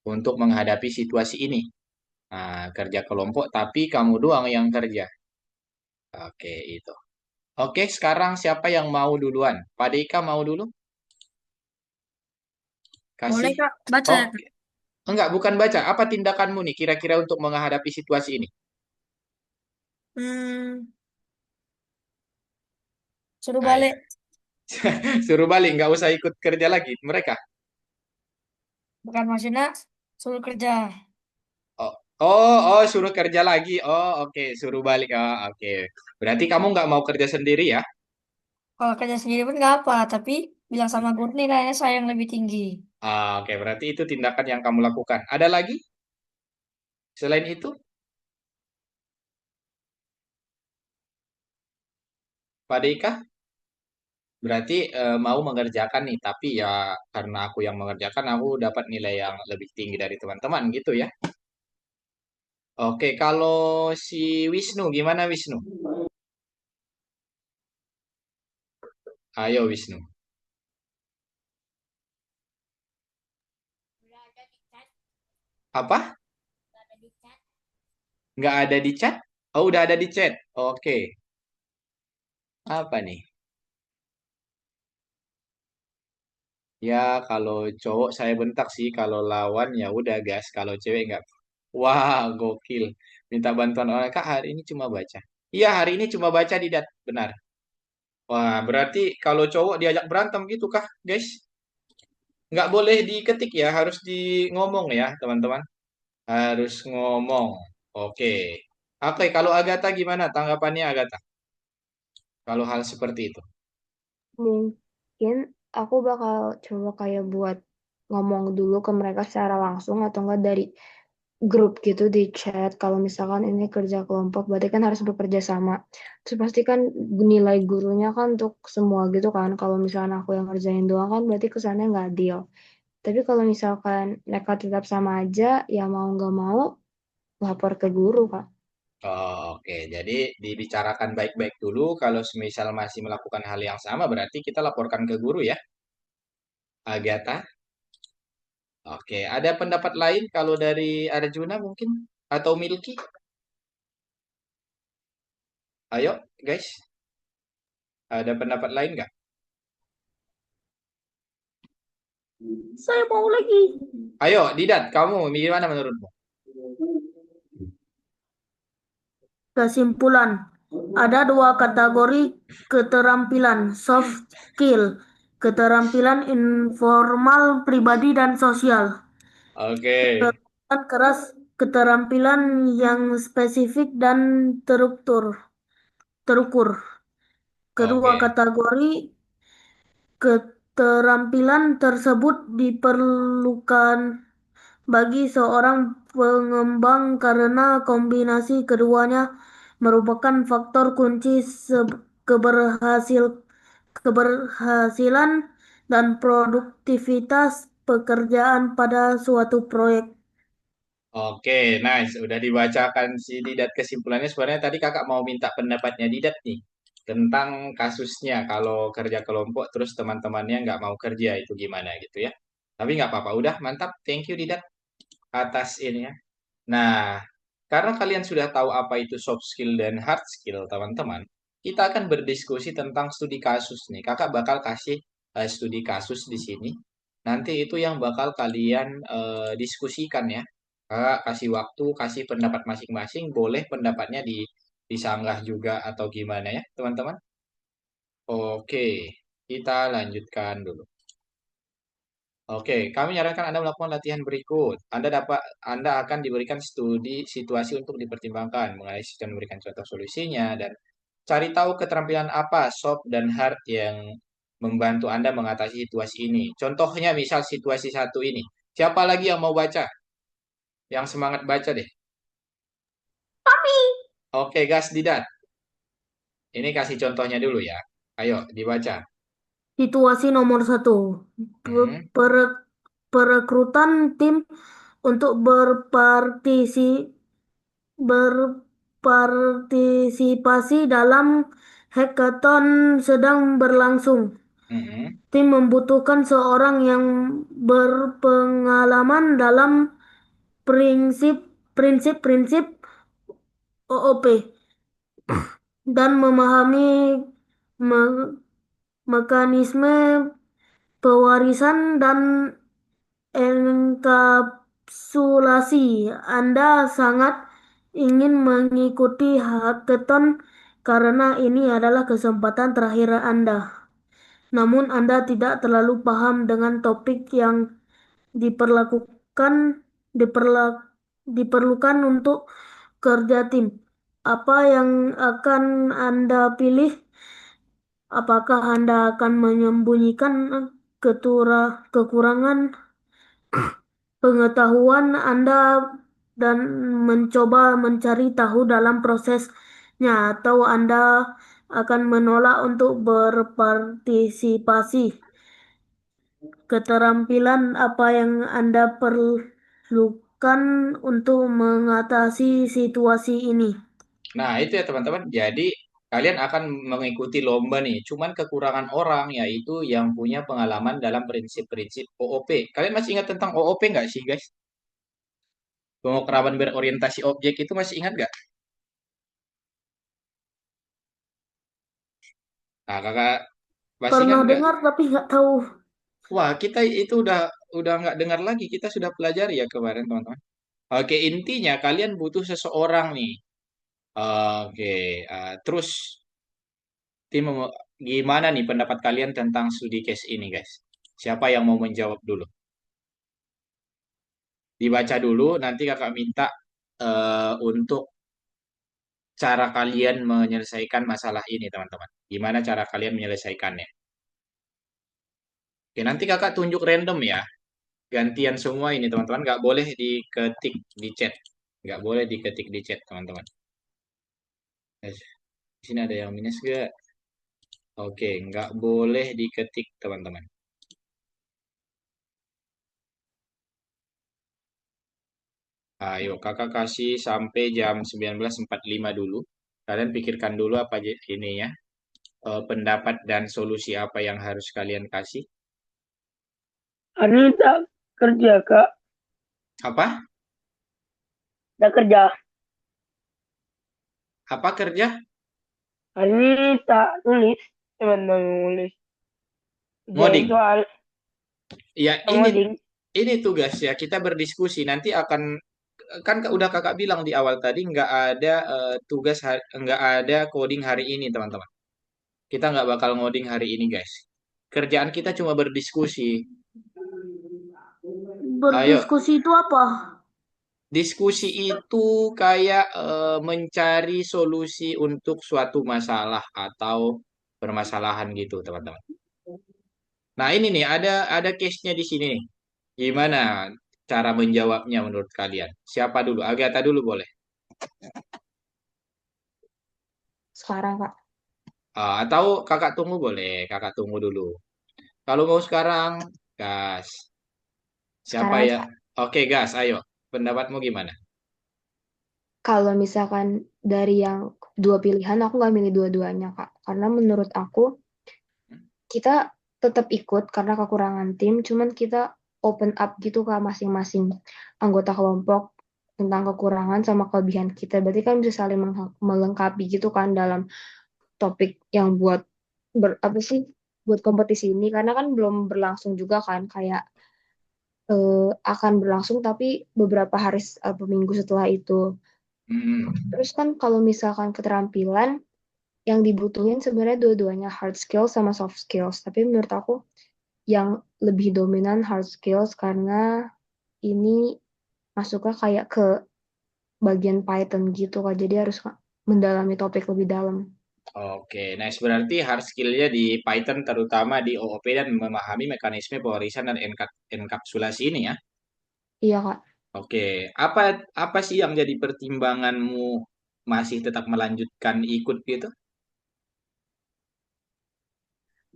Untuk menghadapi situasi ini. Nah, kerja kelompok, tapi kamu doang yang kerja. Oke, itu. Oke, sekarang siapa yang mau duluan? Pak Dika mau dulu? Boleh, Kasih. Kak. Baca Oh, ya, Kak. enggak, bukan baca. Apa tindakanmu nih kira-kira untuk menghadapi situasi ini? Hmm, suruh Ayo. balik. Suruh balik, nggak usah ikut kerja lagi mereka. Bukan maksudnya suruh kerja. Oh, oh, oh, suruh kerja lagi. Oh, oke, suruh balik. Oh, oke. Berarti kamu nggak mau kerja sendiri ya? Kalau kerja sendiri pun nggak apa, tapi bilang sama guru nilainya saya yang lebih tinggi. Ah, oke, berarti itu tindakan yang kamu lakukan. Ada lagi selain itu, Pak Dika? Berarti mau mengerjakan nih, tapi ya karena aku yang mengerjakan, aku dapat nilai yang lebih tinggi dari teman-teman gitu ya. Oke, kalau si Wisnu, gimana Wisnu? Ayo Wisnu. Udah ada di chat, Apa? udah ada di chat. Nggak ada di chat? Oh, udah ada di chat. Oke. Apa nih? Ya, kalau cowok saya bentak sih. Kalau lawan ya udah gas. Kalau cewek nggak. Wah, gokil. Minta bantuan orang. Kak, hari ini cuma baca. Iya, hari ini cuma baca di dat. Benar. Wah, berarti kalau cowok diajak berantem gitu kah, guys? Nggak boleh diketik ya, harus di ngomong ya, teman-teman. Harus ngomong. Oke. Oke, kalau Agatha gimana tanggapannya Agatha? Kalau hal seperti itu. Mungkin aku bakal coba kayak buat ngomong dulu ke mereka secara langsung atau enggak dari grup gitu di chat. Kalau misalkan ini kerja kelompok, berarti kan harus bekerja sama. Terus pasti kan nilai gurunya kan untuk semua gitu kan. Kalau misalkan aku yang ngerjain doang kan berarti kesannya nggak adil. Tapi kalau misalkan mereka tetap sama aja, ya mau nggak mau lapor ke guru, Kak. Oh, oke. Jadi dibicarakan baik-baik dulu. Kalau semisal masih melakukan hal yang sama, berarti kita laporkan ke guru ya, Agatha. Oke. Ada pendapat lain kalau dari Arjuna mungkin atau Milky? Ayo, guys. Ada pendapat lain nggak? Saya mau lagi. Ayo, Didat, kamu gimana menurutmu? Kesimpulan, ada dua kategori keterampilan: soft skill, keterampilan informal, pribadi, dan sosial. Oke. Keterampilan keras, keterampilan yang spesifik dan terukur. Kedua Oke. kategori Keterampilan tersebut diperlukan bagi seorang pengembang karena kombinasi keduanya merupakan faktor kunci keberhasilan dan produktivitas pekerjaan pada suatu proyek. Oke, nice. Udah dibacakan si Didat kesimpulannya. Sebenarnya tadi kakak mau minta pendapatnya Didat nih tentang kasusnya kalau kerja kelompok terus teman-temannya nggak mau kerja itu gimana gitu ya. Tapi nggak apa-apa. Udah mantap. Thank you Didat atas ini ya. Nah, karena kalian sudah tahu apa itu soft skill dan hard skill, teman-teman, kita akan berdiskusi tentang studi kasus nih. Kakak bakal kasih studi kasus di sini. Nanti itu yang bakal kalian diskusikan ya. Kakak kasih waktu, kasih pendapat masing-masing. Boleh pendapatnya disanggah juga atau gimana ya, teman-teman? Oke, kita lanjutkan dulu. Oke, kami menyarankan Anda melakukan latihan berikut. Anda akan diberikan studi situasi untuk dipertimbangkan, menganalisis dan memberikan contoh solusinya, dan cari tahu keterampilan apa, soft dan hard yang membantu Anda mengatasi situasi ini. Contohnya misal situasi satu ini. Siapa lagi yang mau baca? Yang semangat baca deh. Oke, Gas Didat. Ini kasih contohnya dulu ya. Ayo, dibaca. Situasi nomor 1. Hmm, Perekrutan tim untuk berpartisipasi dalam hackathon sedang berlangsung. hmm, Tim membutuhkan seorang yang berpengalaman dalam prinsip-prinsip OOP dan memahami me- mekanisme pewarisan dan enkapsulasi. Anda sangat ingin mengikuti hackathon karena ini adalah kesempatan terakhir Anda. Namun Anda tidak terlalu paham dengan topik yang diperlakukan diperlukan untuk kerja tim. Apa yang akan Anda pilih? Apakah Anda akan menyembunyikan kekurangan pengetahuan Anda dan mencoba mencari tahu dalam prosesnya, atau Anda akan menolak untuk berpartisipasi? Keterampilan apa yang Anda perlukan untuk mengatasi situasi ini? Nah, itu ya teman-teman. Jadi, kalian akan mengikuti lomba nih. Cuman kekurangan orang yaitu yang punya pengalaman dalam prinsip-prinsip OOP. Kalian masih ingat tentang OOP nggak sih, guys? Pemrograman berorientasi objek itu masih ingat nggak? Nah, kakak masih ingat Pernah nggak? dengar tapi nggak tahu. Wah, kita itu udah nggak dengar lagi. Kita sudah pelajari ya kemarin, teman-teman. Oke, intinya kalian butuh seseorang nih. Oke, terus gimana nih pendapat kalian tentang studi case ini, guys? Siapa yang mau menjawab dulu? Dibaca dulu, nanti kakak minta untuk cara kalian menyelesaikan masalah ini, teman-teman. Gimana cara kalian menyelesaikannya? Oke, nanti kakak tunjuk random ya. Gantian semua ini, teman-teman. Nggak boleh diketik di chat. Nggak boleh diketik di chat, teman-teman. Di sini ada yang minus gak? Oke, nggak boleh diketik, teman-teman. Ayo, kakak kasih sampai jam 19.45 dulu. Kalian pikirkan dulu apa aja ini ya. Pendapat dan solusi apa yang harus kalian kasih. Hari ini tak kerja, Kak. Apa? Tak kerja. Apa kerja? Hari ini tak nulis. Teman-teman nulis. Kerjain Ngoding. soal. Ya, Ngoding. ini tugas ya. Kita berdiskusi. Nanti akan kan udah kakak bilang di awal tadi nggak ada nggak ada coding hari ini, teman-teman. Kita nggak bakal ngoding hari ini, guys. Kerjaan kita cuma berdiskusi. Ayo, Berdiskusi itu apa? diskusi itu kayak mencari solusi untuk suatu masalah atau permasalahan gitu, teman-teman. Nah, ini nih ada case-nya di sini nih. Gimana cara menjawabnya menurut kalian? Siapa dulu? Agatha dulu boleh. Sekarang, Kak. Atau kakak tunggu boleh. Kakak tunggu dulu. Kalau mau sekarang, gas. Siapa Sekarang ya? aja. Oke, gas. Ayo. Pendapatmu gimana? Kalau misalkan dari yang dua pilihan, aku nggak milih dua-duanya, Kak. Karena menurut aku, kita tetap ikut karena kekurangan tim, cuman kita open up gitu ke masing-masing anggota kelompok tentang kekurangan sama kelebihan kita. Berarti kan bisa saling melengkapi gitu kan dalam topik yang buat apa sih buat kompetisi ini karena kan belum berlangsung juga kan kayak akan berlangsung tapi beberapa hari atau minggu setelah itu. Hmm. Terus kan kalau misalkan keterampilan yang dibutuhin sebenarnya dua-duanya hard skills sama soft skills. Tapi menurut aku yang lebih dominan hard skills karena ini masuknya kayak ke bagian Python gitu Kak. Jadi harus mendalami topik lebih dalam. Oke, nice. Berarti hard skill-nya di Python terutama di OOP dan memahami mekanisme pengarisan dan enkapsulasi ini ya. Iya Kak. Oke, apa apa sih yang jadi pertimbanganmu masih tetap melanjutkan ikut gitu?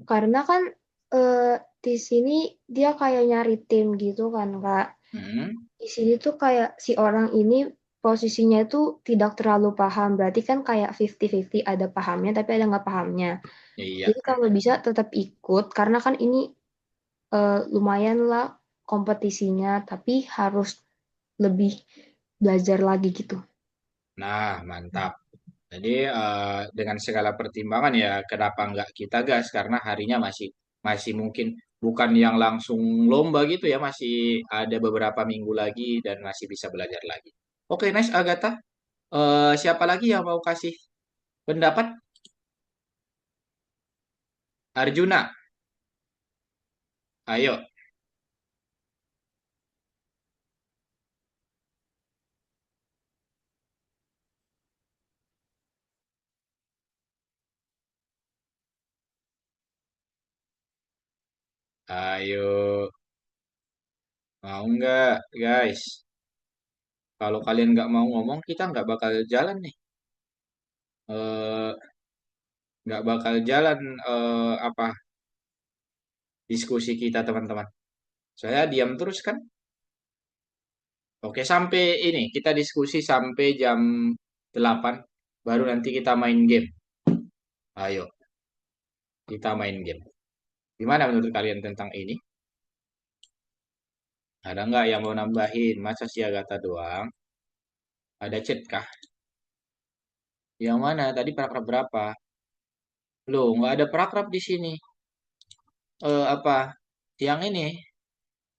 Karena kan eh, di sini dia kayak nyari tim gitu kan Kak. Hmm, Di sini tuh kayak si orang ini posisinya itu tidak terlalu paham. Berarti kan kayak 50-50 ada pahamnya tapi ada nggak pahamnya. iya. Jadi kalau bisa tetap ikut karena kan ini lumayan lah kompetisinya tapi harus lebih belajar lagi gitu. Nah, mantap. Jadi dengan segala pertimbangan ya kenapa nggak kita gas karena harinya masih masih mungkin bukan yang langsung lomba gitu ya masih ada beberapa minggu lagi dan masih bisa belajar lagi. Oke, nice Agatha. Siapa lagi yang mau kasih pendapat? Arjuna, ayo. Ayo, mau nggak, guys? Kalau kalian nggak mau ngomong, kita nggak bakal jalan nih. Eh, nggak bakal jalan apa diskusi kita, teman-teman. Saya diam terus kan? Oke, sampai ini kita diskusi sampai jam 8, baru nanti kita main game. Ayo, kita main game. Gimana menurut kalian tentang ini? Ada nggak yang mau nambahin? Masa si Agatha doang? Ada chat kah? Yang mana? Tadi paragraf berapa? Loh, nggak ada paragraf di sini. Apa? Yang ini,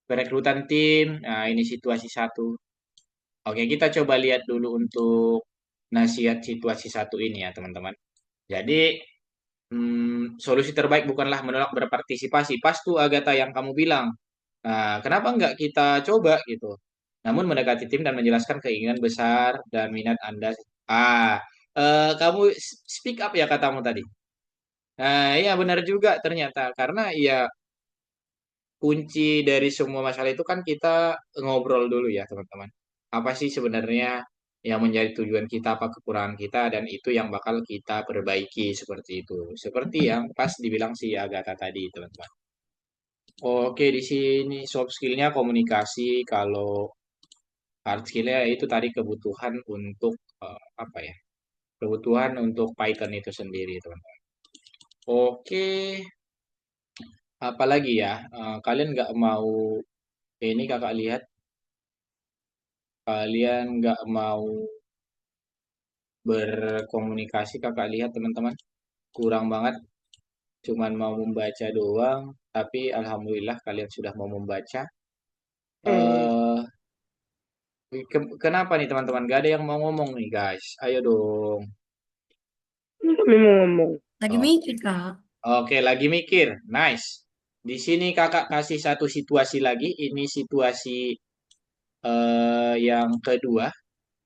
perekrutan tim. Nah, ini situasi satu. Oke, kita coba lihat dulu untuk nasihat situasi satu ini ya, teman-teman. Jadi, solusi terbaik bukanlah menolak berpartisipasi. Pas tuh Agatha yang kamu bilang. Nah, kenapa nggak kita coba gitu? Namun mendekati tim dan menjelaskan keinginan besar dan minat Anda. Ah, kamu speak up ya katamu tadi. Nah, iya benar juga ternyata. Karena ya kunci dari semua masalah itu kan kita ngobrol dulu ya teman-teman. Apa sih sebenarnya yang menjadi tujuan kita, apa kekurangan kita, dan itu yang bakal kita perbaiki seperti itu. Seperti yang pas dibilang si Agatha tadi teman-teman. Oke, di sini soft skillnya komunikasi, kalau hard skillnya itu tadi kebutuhan untuk apa ya? Kebutuhan untuk Python itu sendiri teman-teman. Oke, apalagi ya? Kalian nggak mau ini kakak lihat kalian nggak mau berkomunikasi kakak lihat teman-teman kurang banget cuman mau membaca doang tapi alhamdulillah kalian sudah mau membaca eh kenapa nih teman-teman gak ada yang mau ngomong nih guys ayo dong. Ini kami mau ngomong. Lagi Oh, mikir, Kak. oke lagi mikir nice di sini kakak kasih satu situasi lagi ini situasi yang kedua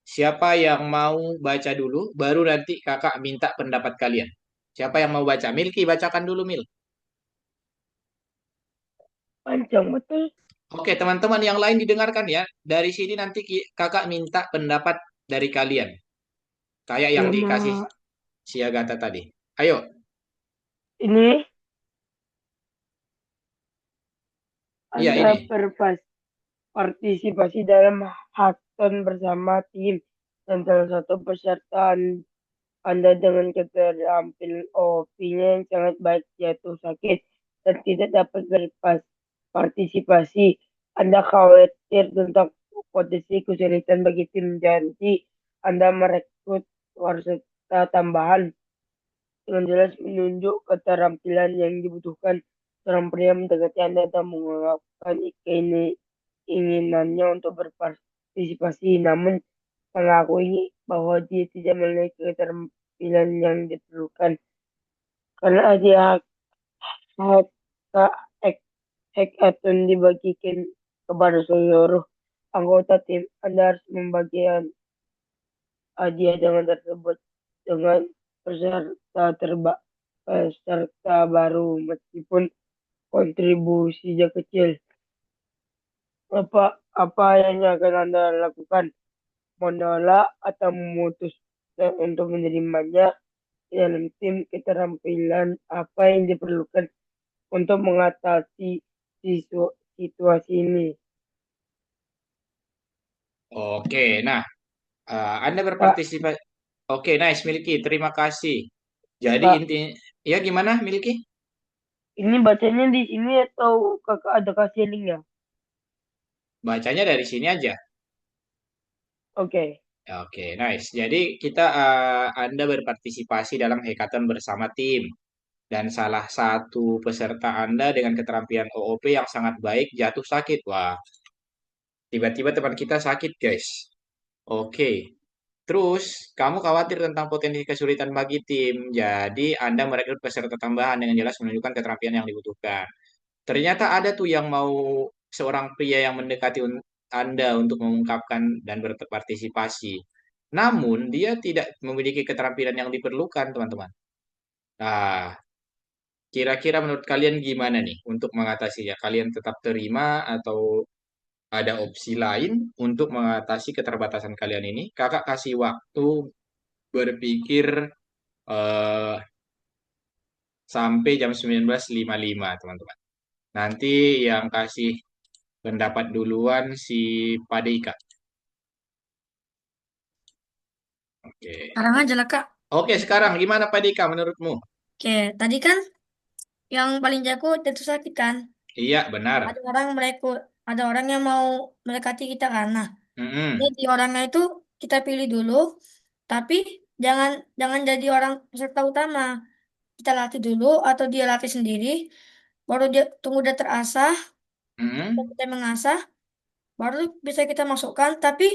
siapa yang mau baca dulu baru nanti kakak minta pendapat kalian siapa yang mau baca Milky bacakan dulu Mil. Panjang betul. Oke, teman-teman yang lain didengarkan ya. Dari sini nanti kakak minta pendapat dari kalian. Kayak yang dikasih Lama. si Agatha tadi. Ayo. Ini Iya Anda ini. partisipasi dalam hackathon bersama tim dan salah satu peserta Anda dengan keterampilan OP-nya yang sangat baik jatuh sakit dan tidak dapat berpartisipasi. Anda khawatir tentang potensi kesulitan bagi tim jadi Anda merekrut peserta tambahan dengan jelas menunjuk keterampilan yang dibutuhkan. Seorang pria mendekati Anda dan mengungkapkan keinginannya untuk berpartisipasi, namun mengakui bahwa dia tidak memiliki keterampilan yang diperlukan. Karena dia hak hackathon dibagikan kepada seluruh anggota tim, Anda harus membagikan hadiah dengan tersebut dengan peserta baru meskipun kontribusinya kecil. Apa apa yang akan Anda lakukan? Menolak atau memutuskan untuk menerimanya di dalam tim keterampilan apa yang diperlukan untuk mengatasi situasi ini? Oke, nah Anda Kak, berpartisipasi. Oke, nice Milky. Terima kasih. Jadi Kak, inti ya gimana Milky? ini bacanya di sini atau kakak ada kasih link ya? Bacanya dari sini aja. Oke. Oke, nice. Jadi kita Anda berpartisipasi dalam hackathon bersama tim dan salah satu peserta Anda dengan keterampilan OOP yang sangat baik jatuh sakit. Wah, tiba-tiba teman kita sakit, guys. Oke. Terus, kamu khawatir tentang potensi kesulitan bagi tim. Jadi, Anda merekrut peserta tambahan dengan jelas menunjukkan keterampilan yang dibutuhkan. Ternyata ada tuh yang mau seorang pria yang mendekati Anda untuk mengungkapkan dan berpartisipasi. Namun, dia tidak memiliki keterampilan yang diperlukan, teman-teman. Nah, kira-kira menurut kalian gimana nih untuk mengatasinya? Kalian tetap terima atau ada opsi lain untuk mengatasi keterbatasan kalian ini? Kakak kasih waktu berpikir eh, sampai jam 19.55, teman-teman. Nanti yang kasih pendapat duluan si Padika. Oke. Sekarang aja lah, Kak. Oke, sekarang gimana Padika menurutmu? Oke, tadi kan yang paling jago jatuh sakit kan? Iya, benar. Ada orang yang mau mendekati kita kan? Nah, Mm-mm. jadi orangnya itu kita pilih dulu, tapi jangan jangan jadi orang peserta utama. Kita latih dulu atau dia latih sendiri, baru dia tunggu dia terasah, Mm-mm. kita mengasah, baru bisa kita masukkan. Tapi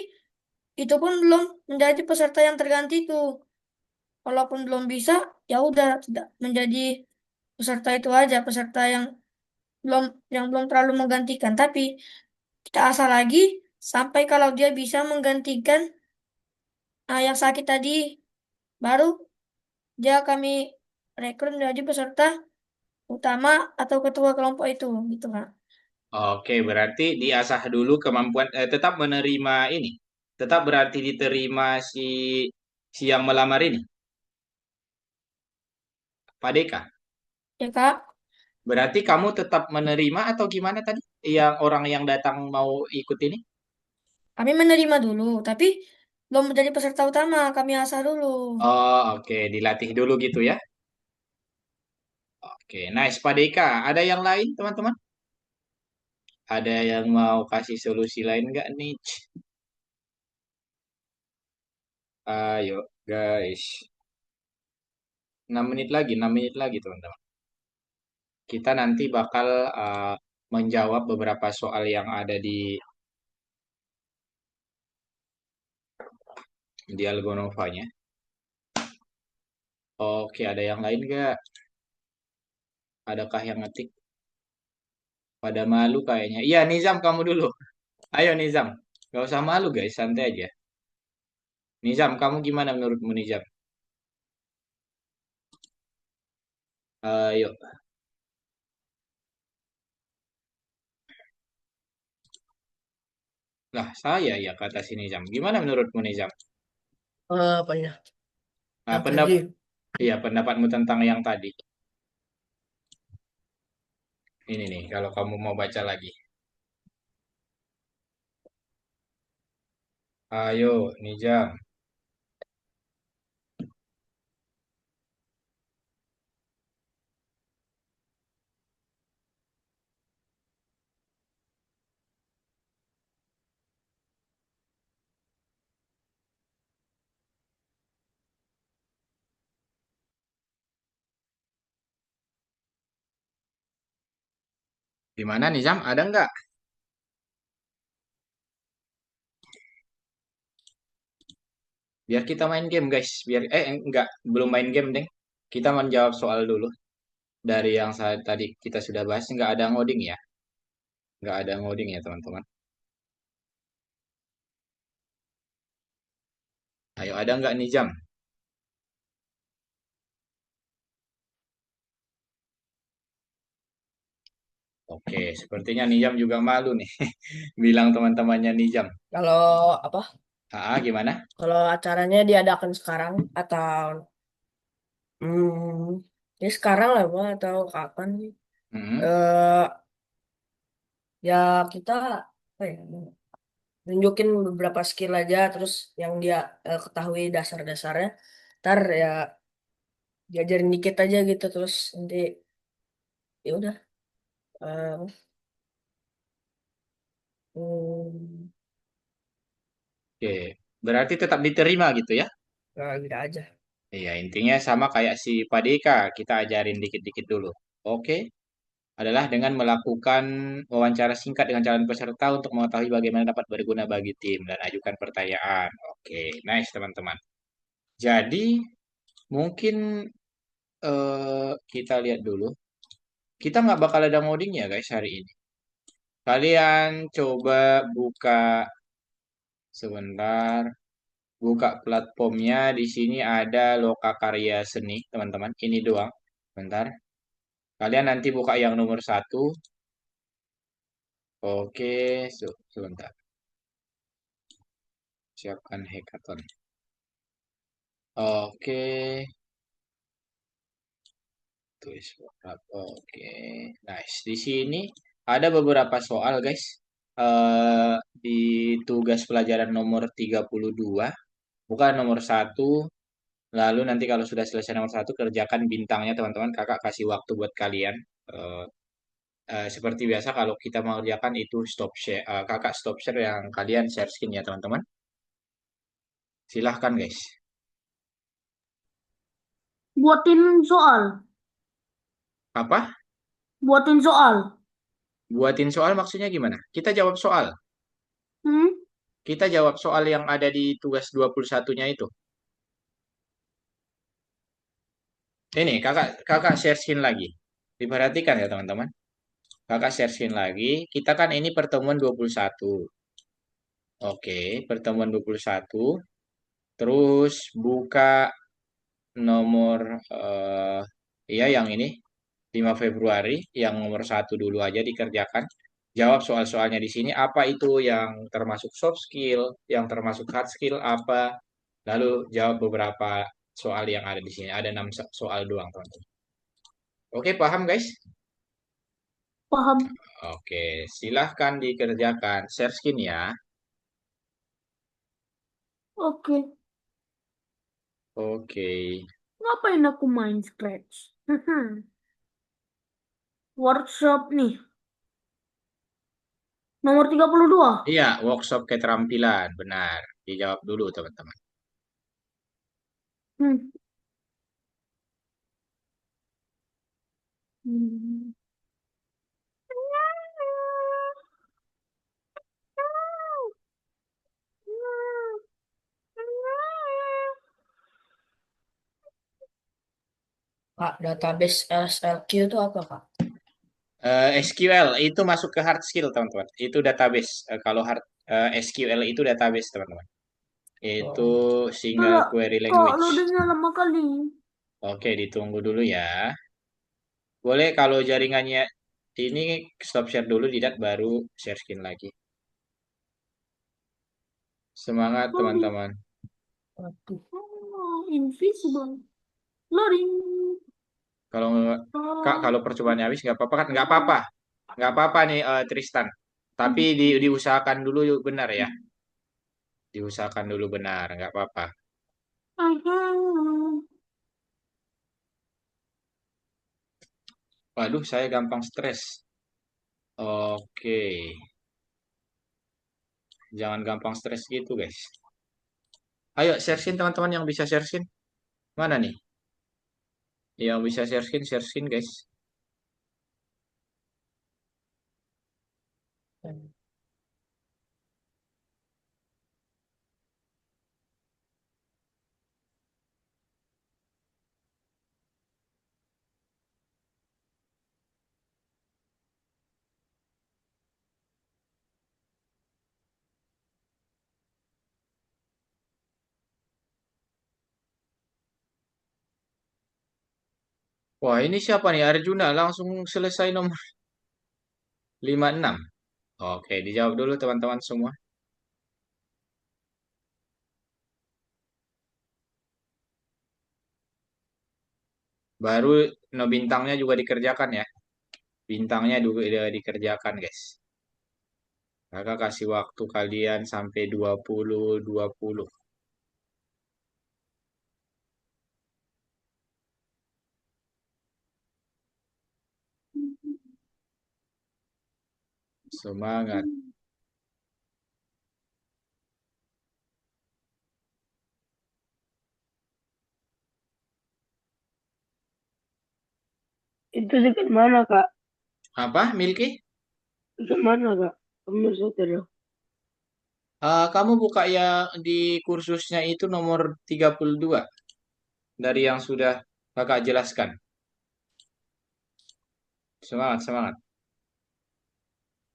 itu pun belum menjadi peserta yang terganti tuh. Walaupun belum bisa, ya udah tidak menjadi peserta itu aja, peserta belum yang belum terlalu menggantikan. Tapi kita asah lagi sampai kalau dia bisa menggantikan yang sakit tadi, baru dia kami rekrut menjadi peserta utama atau ketua kelompok itu, gitu Kak. Oke, berarti diasah dulu kemampuan, tetap menerima ini. Tetap berarti diterima si yang melamar ini, Pak Deka. Ya Kak, Berarti kamu tetap menerima atau gimana tadi? Yang orang yang datang mau ikut ini? kami menerima dulu, tapi belum menjadi peserta utama, kami asah dulu. Oh, oke, dilatih dulu gitu ya. Oke, nice, Pak Deka. Ada yang lain, teman-teman? Ada yang mau kasih solusi lain nggak nih? Ayo, guys. 6 menit lagi, 6 menit lagi, teman-teman. Kita nanti bakal menjawab beberapa soal yang ada di Algonovanya. Oke, ada yang lain nggak? Adakah yang ngetik? Pada malu kayaknya. Iya, Nizam kamu dulu. Ayo Nizam. Gak usah malu guys, santai aja. Nizam, kamu gimana menurutmu Nizam? Ayo. Lah, saya ya kata si Nizam. Gimana menurutmu Nizam? Apa ya? Nah, Yang tadi. iya, pendapatmu tentang yang tadi. Ini nih, kalau kamu mau baca lagi. Ayo, Nizam. Gimana Nizam? Ada nggak? Biar kita main game, guys. Enggak, belum main game, Deng. Kita menjawab soal dulu. Dari yang tadi kita sudah bahas, nggak ada ngoding ya. Nggak ada ngoding ya, teman-teman. Ayo, ada nggak Nizam? Oke, sepertinya Nizam juga malu nih. Bilang teman-temannya Nizam. Kalau apa? Gimana? Kalau acaranya diadakan sekarang atau ya sekarang lah Bang, atau kapan nih? Hmm, Eh ya kita apa ya? Nunjukin beberapa skill aja terus yang dia ketahui dasar-dasarnya. Ntar ya diajarin dikit aja gitu terus nanti ya udah eh, hmm, oke, berarti tetap diterima gitu ya? gitu aja. Iya, intinya sama kayak si Pak Deka, kita ajarin dikit-dikit dulu. Oke, adalah dengan melakukan wawancara singkat dengan calon peserta untuk mengetahui bagaimana dapat berguna bagi tim dan ajukan pertanyaan. Oke, nice teman-teman. Jadi, mungkin kita lihat dulu. Kita nggak bakal ada ngoding ya guys hari ini. Kalian coba buka sebentar, buka platformnya. Di sini ada Lokakarya Seni, teman-teman. Ini doang. Bentar. Kalian nanti buka yang nomor satu. Oke, sebentar. Siapkan hackathon. Oke, tulis beberapa. Oke, nice. Di sini ada beberapa soal, guys. Di tugas pelajaran nomor 32, bukan nomor satu. Lalu nanti kalau sudah selesai nomor satu, kerjakan bintangnya, teman-teman. Kakak kasih waktu buat kalian. Eh, seperti biasa, kalau kita mengerjakan itu stop share. Kakak stop share yang kalian share screen ya, teman-teman. Silahkan, guys. Buatin soal. Apa? Buatin soal. Buatin soal maksudnya gimana? Kita jawab soal. Hmm? Kita jawab soal yang ada di tugas 21-nya itu. Ini kakak kakak share screen lagi. Diperhatikan ya teman-teman. Kakak share screen lagi. Kita kan ini pertemuan 21. Oke, pertemuan 21. Terus buka nomor ya yang ini 5 Februari yang nomor satu dulu aja dikerjakan. Jawab soal-soalnya di sini apa itu yang termasuk soft skill, yang termasuk hard skill apa. Lalu jawab beberapa soal yang ada di sini. Ada 6 soal doang, teman-teman. Oke, paham guys? Paham? Oke, silahkan dikerjakan. Share screen ya. Oke. Oke. Ngapain aku main Scratch? Workshop nih. Nomor 32. Iya, workshop keterampilan. Benar. Dijawab dulu, teman-teman. Hmm. Hmm. Kak, database SLQ itu apa, Kak? SQL itu masuk ke hard skill, teman-teman. Itu database. Kalau SQL itu database, teman-teman. Itu Oh. single query Kok language. loadingnya lama kali? Oke, ditunggu dulu ya. Boleh kalau jaringannya ini stop share dulu, tidak baru share screen lagi. Semangat teman-teman. Waduh. Oh, invisible. Loading. Kalau Kak, kalau percobaannya habis nggak apa-apa kan? Nggak apa-apa nih Tristan. Tapi diusahakan dulu yuk benar ya. Diusahakan dulu benar, nggak apa-apa. Waduh, saya gampang stres. Oke, jangan gampang stres gitu guys. Ayo share screen teman-teman yang bisa share screen. Mana nih? Yang bisa share screen guys. Wah, ini siapa nih? Arjuna langsung selesai nomor 56. Oke, dijawab dulu teman-teman semua. Baru no bintangnya juga dikerjakan ya. Bintangnya juga dikerjakan, guys. Kakak kasih waktu kalian sampai 20. Semangat. Itu dekat mana, Kak? Apa, Milky? Dekat mana, Kak? Kamu saudara. Kamu buka yang di kursusnya itu nomor 32 dari yang sudah kakak jelaskan. Semangat, semangat.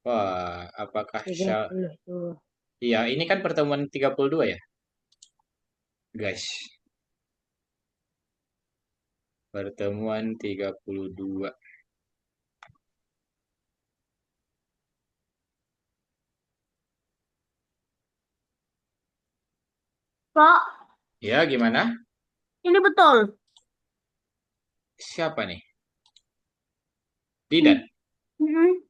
Wah, apakah Syah... 32. Iya, ini kan pertemuan 32 ya, guys. Pertemuan 32. Kak, Ya, gimana? ini betul. Siapa nih? Didan. Mm-mm.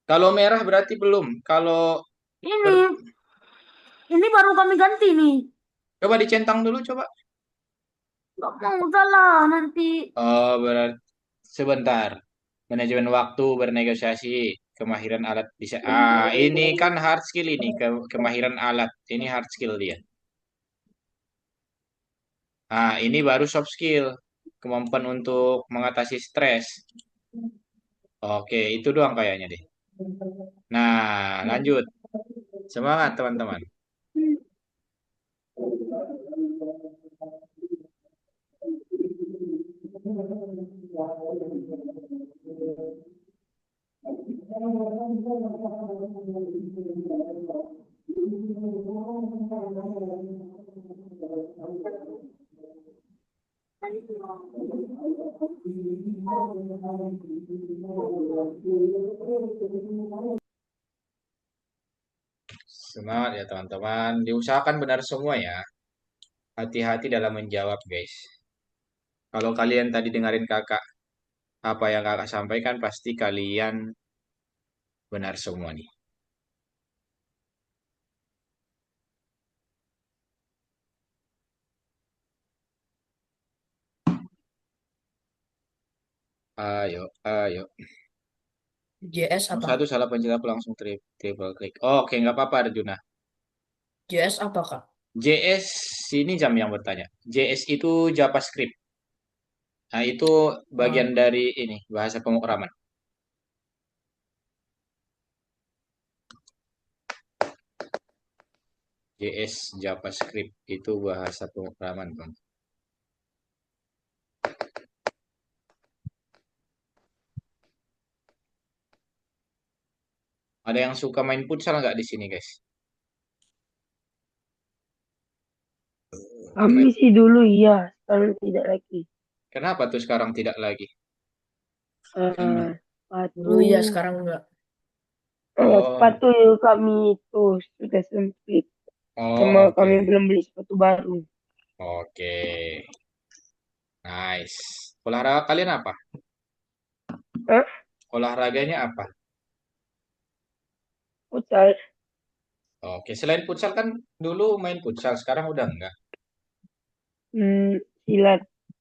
Kalau merah berarti belum. Kalau Ini baru kami ganti nih. coba dicentang dulu coba. Gak mau salah nanti. Oh, berarti sebentar. Manajemen waktu, bernegosiasi, kemahiran alat bisa. Ini kan hard skill ini, kemahiran alat. Ini hard skill dia. Ini baru soft skill. Kemampuan untuk mengatasi stres. Oke, itu doang kayaknya deh. Nah, lanjut. Semangat teman-teman. Semangat ya teman-teman. Diusahakan benar semua ya. Hati-hati dalam menjawab guys. Kalau kalian tadi dengerin kakak, apa yang kakak sampaikan pasti kalian benar semua nih. Ayo, ayo. JS apa? Satu salah pencet aku langsung triple klik. Oke, nggak apa-apa Arjuna. JS apa, Kak? JS ini jam yang bertanya. JS itu JavaScript. Nah, itu bagian Ah, dari ini bahasa pemrograman. JS JavaScript itu bahasa pemrograman, Bang. Ada yang suka main futsal nggak di sini, guys? Kami sih dulu iya, sekarang tidak lagi. Kenapa tuh sekarang tidak lagi? dulu Sepatu, ya, sekarang enggak. Oh, sepatu kami itu sudah sempit. Oh, Sama oke. kami belum beli sepatu baru. Oke. Nice. Olahraga kalian apa? Hah? Olahraganya apa? Futsal. Oke, selain futsal kan dulu main futsal, sekarang udah enggak. Silat.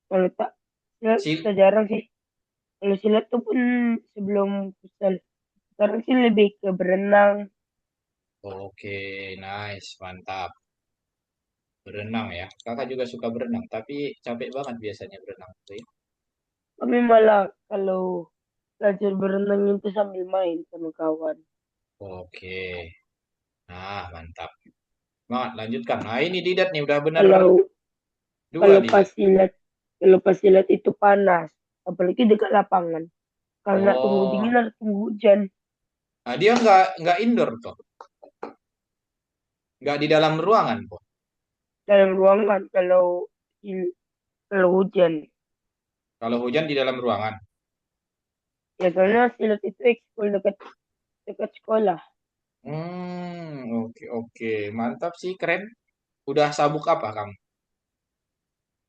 Kalau tak silat Sil kita jarang sih. Kalau silat tuh pun sebelum futsal. Sekarang sih lebih ke berenang. Oke, nice, mantap. Berenang ya. Kakak juga suka berenang, tapi capek banget biasanya berenang tuh ya. Kami malah kalau belajar berenang itu sambil main sama kawan. Oke. Nah, mantap. Semangat, lanjutkan. Nah, ini Didat nih udah benar Kalau dua kalau pas Didat. silat kalau pas silat itu panas, apalagi dekat lapangan. Kalau nak tunggu Oh, dingin harus tunggu hujan. nah dia nggak indoor tuh, nggak di dalam ruangan kok. Dalam ruangan kalau hujan. Kalau hujan di dalam ruangan. Ya soalnya silat itu ekskul dekat dekat sekolah. Oke oke, mantap sih, keren. Udah sabuk apa kamu?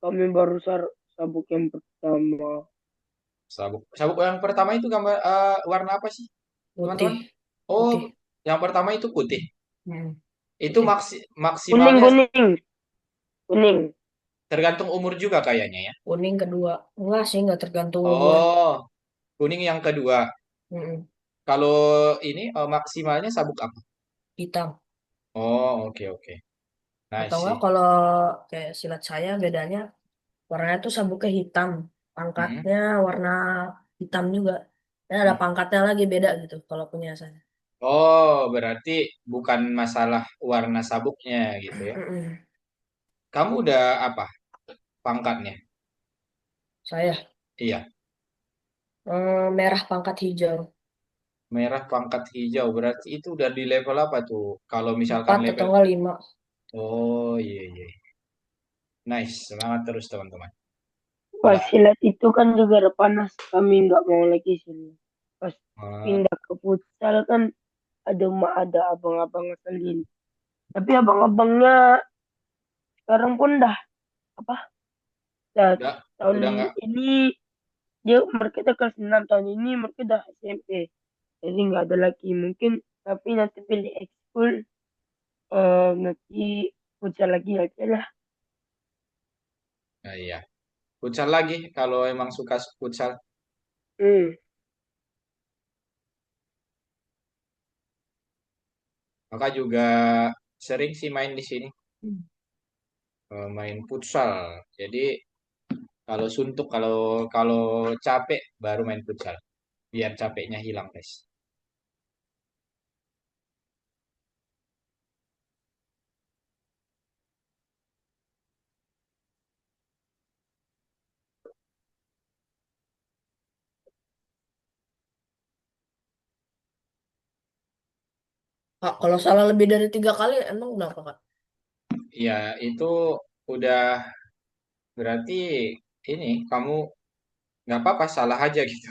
Kami baru sabuk yang pertama. Sabuk sabuk yang pertama itu gambar warna apa sih, Putih, teman-teman? Oh, putih. yang pertama itu putih. Hmm, Itu putih. Kuning, maksimalnya kuning, kuning. tergantung umur juga kayaknya ya. Kuning kedua. Enggak sih, enggak tergantung umur. Oh, kuning yang kedua. Mm-mm. Kalau ini maksimalnya sabuk apa? Hitam. Oh, oke oke. Atau Nice enggak sih. kalau kayak silat saya bedanya warnanya tuh sabuknya hitam. Mm-mm. Pangkatnya warna hitam juga. Dan ada Mm. pangkatnya lagi beda gitu kalau punya saya. Oh, berarti bukan masalah warna sabuknya gitu ya. Mm-mm. Kamu udah apa pangkatnya? Saya Iya, merah pangkat hijau. merah pangkat hijau. Berarti itu udah di level apa tuh? Kalau misalkan 4 atau level. enggak 5. Oh, iya iya. Nice, semangat terus teman-teman. Pas Udah. silat itu kan juga ada panas. Kami nggak mau lagi silat. Pas eh, pindah ke futsal kan ada abang-abang ngeselin. Tapi abang-abangnya sekarang pun dah apa? Dah udah tahun udah nggak. ini mereka dah kelas 6 tahun ini mereka dah SMP. Jadi nggak ada lagi mungkin tapi nanti pilih ekskul nanti futsal lagi aja lah. Nah, iya. Futsal lagi kalau emang suka futsal. Hmm. Maka juga sering sih main di sini, main futsal. Jadi kalau suntuk, kalau kalau capek baru main futsal. Biar capeknya hilang, guys. Kak, kalau salah lebih dari 3 kali emang kenapa Kak? Ya, itu udah berarti ini kamu nggak apa-apa salah aja gitu.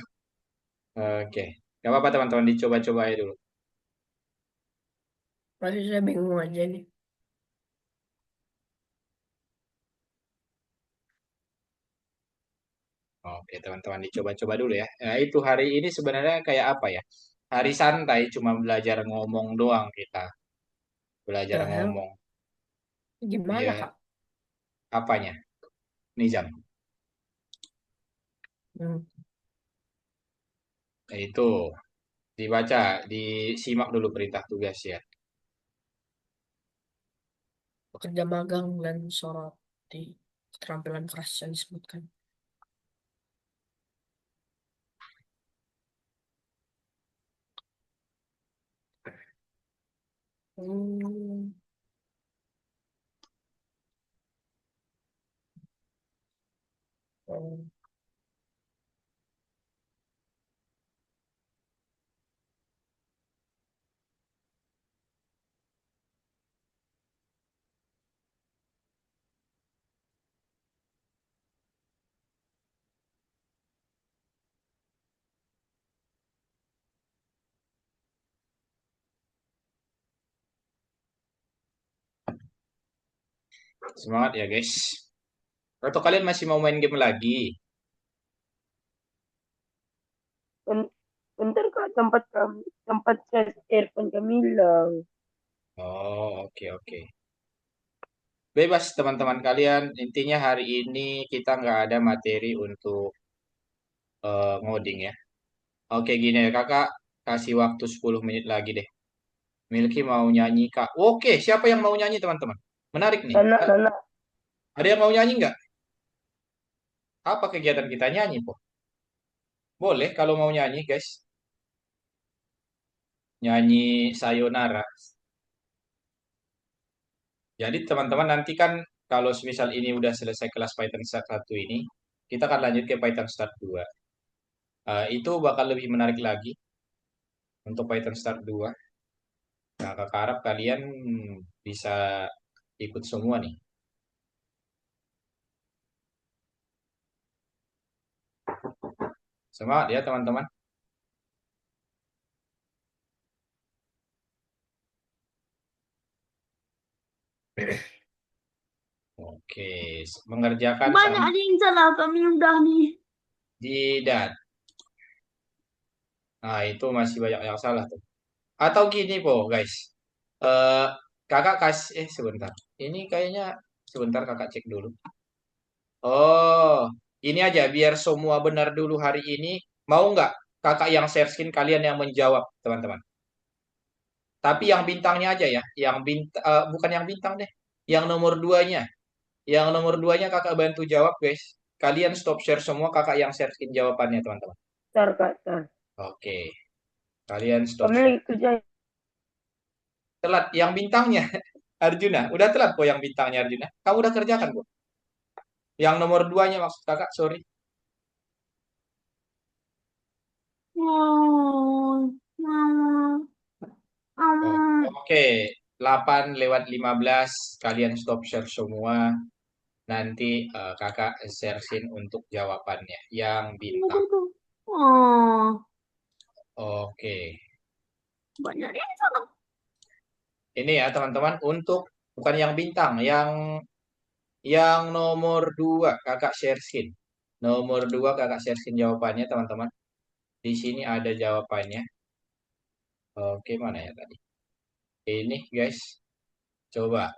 Oke, nggak apa-apa teman-teman dicoba-coba aja dulu. Masih saya bingung aja nih. Oke, teman-teman dicoba-coba dulu ya. Nah, itu hari ini sebenarnya kayak apa ya? Hari santai, cuma belajar ngomong doang kita. Belajar Nah, ngomong. gimana Ya, Kak? apanya? Nizam. Hmm, Nah, itu dibaca, disimak dulu perintah tugas ya. Pekerja magang dan sorot di keterampilan keras yang disebutkan. Hmm, oh, Semangat ya guys. Atau kalian masih mau main game lagi? Bentar Kak, tempat charge earphone kami hilang. Oh, oke oke. Bebas teman-teman kalian. Intinya hari ini kita nggak ada materi untuk ngoding ya. Oke gini ya kakak, kasih waktu 10 menit lagi deh. Milky mau nyanyi kak. Oke, siapa yang mau nyanyi teman-teman? Menarik nih. Nana, Ada yang mau nyanyi nggak? Apa kegiatan kita nyanyi po? Boleh kalau mau nyanyi guys. Nyanyi Sayonara. Jadi teman-teman nanti kan kalau misal ini udah selesai kelas Python Start 1 ini, kita akan lanjut ke Python Start 2. Itu bakal lebih menarik lagi untuk Python Start 2. Nah, kakak harap kalian bisa ikut semua nih. Semangat ya teman-teman. Oke, mengerjakan Banyak sama yang salah kami udah nih. jidat. Nah, itu masih banyak yang salah tuh. Atau gini po, guys. Eh, kakak kasih, sebentar. Ini kayaknya sebentar kakak cek dulu. Oh, ini aja biar semua benar dulu hari ini. Mau nggak kakak yang share screen kalian yang menjawab, teman-teman? Tapi yang bintangnya aja ya, yang bukan yang bintang deh, yang nomor duanya, yang nomor duanya kakak bantu jawab guys. Kalian stop share semua, kakak yang share screen jawabannya teman-teman. ntar Kak, ntar. Oke, kalian stop Kami share. lagi kerja. Telat yang bintangnya Arjuna, udah telat kok yang bintangnya Arjuna. Kamu udah kerjakan kok. Yang nomor duanya maksud kakak, sorry. Oh, Oh, oke, 8:15 kalian stop share semua. Nanti kakak share screen untuk jawabannya yang bintang. oh, Oke. banyak yang salah. Ini ya teman-teman untuk bukan yang bintang, yang nomor 2 kakak share screen. Nomor 2 kakak share screen jawabannya teman-teman. Di sini ada jawabannya. Oke, mana ya tadi? Ini guys. Coba.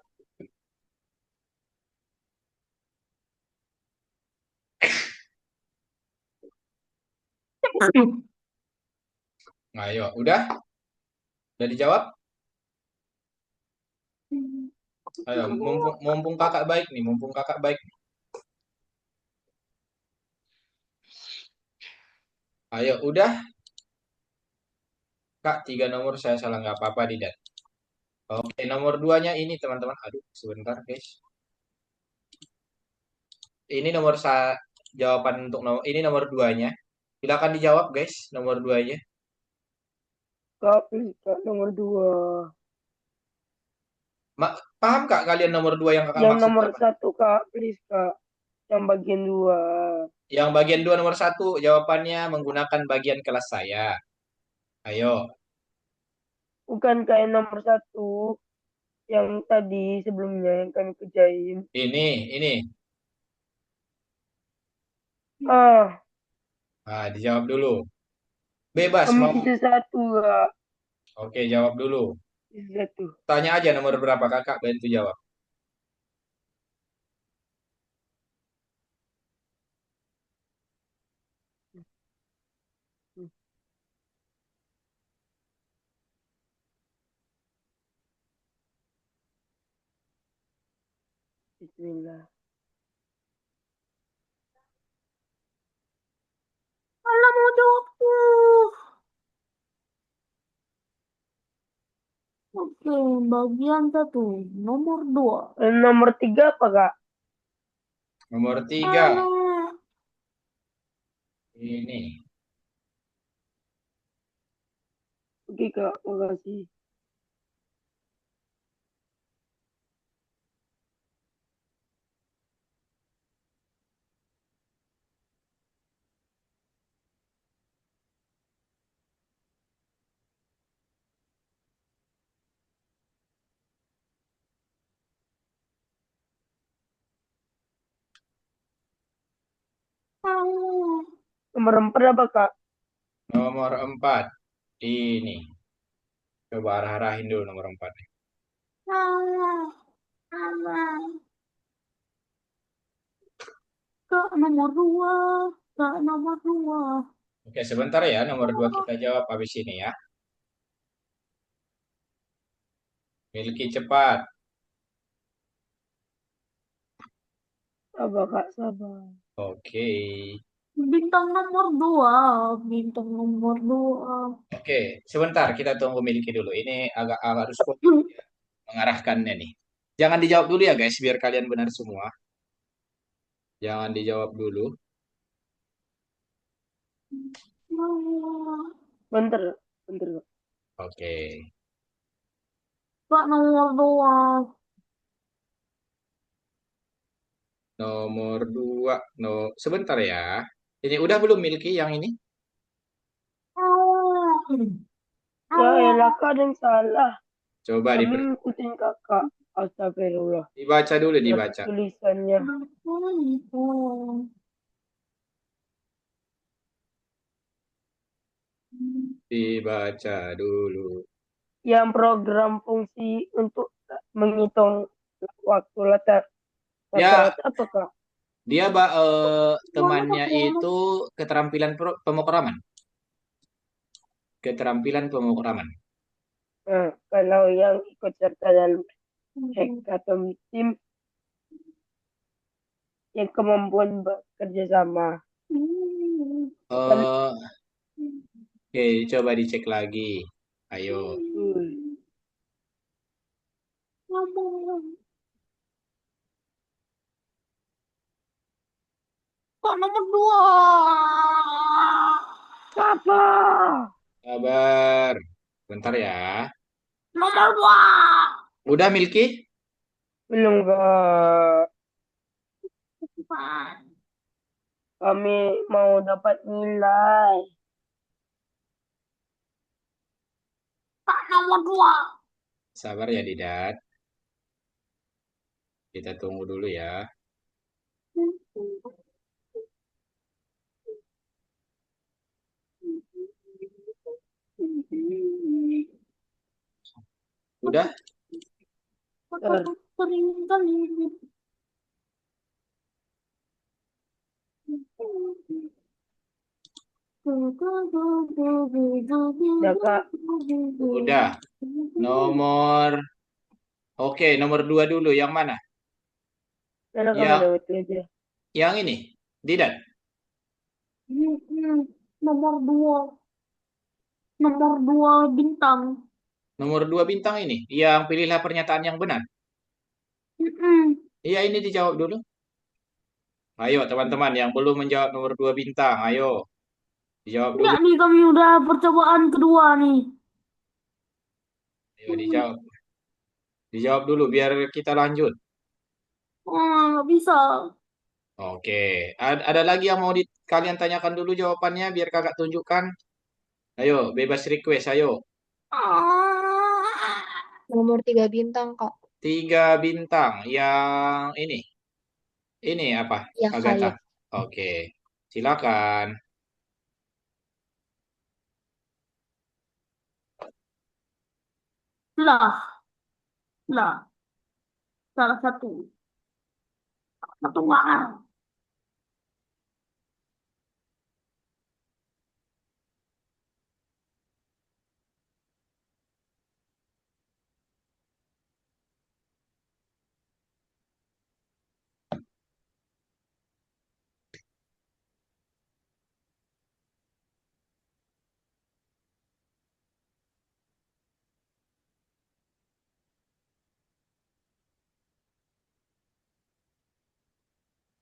Ayo, udah? Udah dijawab? Ayo, mumpung kakak baik nih, mumpung kakak baik. Ayo, udah? Kak, 3 nomor saya salah nggak apa-apa, Didan. Oke, nomor 2-nya ini teman-teman. Aduh, sebentar guys. Ini jawaban untuk ini nomor 2-nya. Silakan dijawab guys, nomor 2-nya. Kak, please, Kak, nomor 2. Paham Kak kalian nomor 2 yang kakak Yang maksud nomor apa? 1 Kak, please Kak. Yang bagian 2. Yang bagian 2 nomor 1 jawabannya menggunakan bagian kelas saya. Ayo. Bukan Kak yang nomor 1. Yang tadi sebelumnya yang kami kerjain. Ini. Ah, Nah, dijawab dulu. Bebas kami mau. sisa 1 Kak. Oke, jawab dulu. Sisa 1. Tanya aja nomor berapa kakak bantu jawab. Bismillah. Alah mau jawabku. Oke, bagian 1, nomor 2. Nomor 3 apa Kak? Nomor 3. Alah. Ini. Oke Kak, makasih. Nomor 4 apa, Kak? Nomor 4. Ini. Coba arah-arahin dulu nomor 4. Kak nomor 2. Kak nomor 2. Oke, sebentar ya. Nomor 2 kita jawab habis ini ya. Milki cepat. Sabar, Kak, sabar. Oke. Bintang nomor 2. Bintang nomor 2. Oke, sebentar kita tunggu Milki dulu. Ini agak harus fokus ya, mengarahkannya nih. Jangan dijawab dulu ya guys, biar kalian benar semua. Jangan dijawab dulu. Bentar, bentar, Kak. Oke. Kak nomor 2. Nomor 2. No, sebentar ya. Ini udah belum Milki yang ini? Ya elah, Kak, ada yang salah. Coba Kami ngikutin Kakak. Astagfirullah. dibaca dulu, Lihat dibaca. tulisannya. Dibaca dulu. Yang program fungsi untuk menghitung waktu letak Ya, rata-rata apa, Kak? dia temannya itu keterampilan pemrograman. Keterampilan pemrograman. Nah, kalau yang ikut serta dalam hackathon tim yang kemampuan bekerja sama. Eh, Oke, coba dicek lagi. Ayo. Kak nomor 2. Apa? Sabar. Bentar ya. Nomor 2. Udah Milki? Belum, Kak. Kami mau dapat nilai. Kak nomor 2. Sabar ya Didat. Kita tunggu dulu ya. Udah? Ya, Kak. Udah. Oke, nomor 2 dulu. Yang mana? Karena kamu Yang, lewat aja. yang ini. Didat. Nomor 2. Nomor 2 bintang. Nomor 2 bintang ini. Yang pilihlah pernyataan yang benar. Iya, ini dijawab dulu. Ayo teman-teman yang belum menjawab nomor 2 bintang. Ayo. Dijawab dulu. Ya nih kami udah percobaan kedua nih. Ayo dijawab. Dijawab dulu biar kita lanjut. Nggak bisa. Oke. Ada lagi yang mau kalian tanyakan dulu jawabannya biar kakak tunjukkan. Ayo, bebas request. Ayo. Nomor 3 bintang, Kak. 3 bintang. Yang ini. Ini apa? Ya, Agatha. kayak. Oke. Silakan. Lah, salah satu. Satu banget.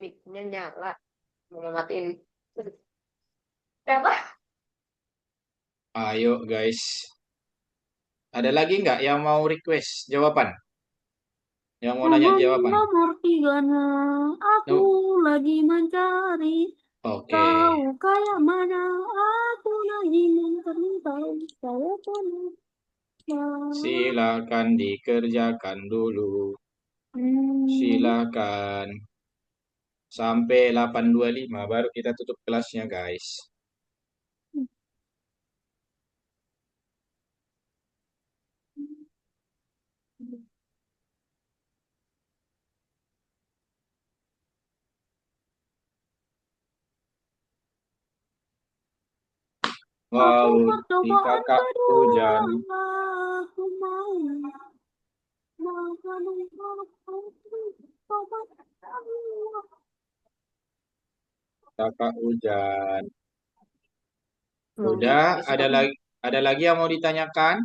Mic-nya nyala. Mau matiin. Apa? Ayo guys. Ada lagi nggak yang mau request jawaban? Yang mau nanya jawaban? Nomor 3-nya aku No. lagi mencari. Oke. Tahu kayak mana aku lagi mencari tahu saya pun. Silakan dikerjakan dulu. Silakan. sampai 8.25 baru kita tutup kelasnya, guys. Aku Wow, di percobaan kakak kedua, hujan. aku mau makan Kakak hujan. Hmm, Udah, bisa. ada lagi yang mau ditanyakan?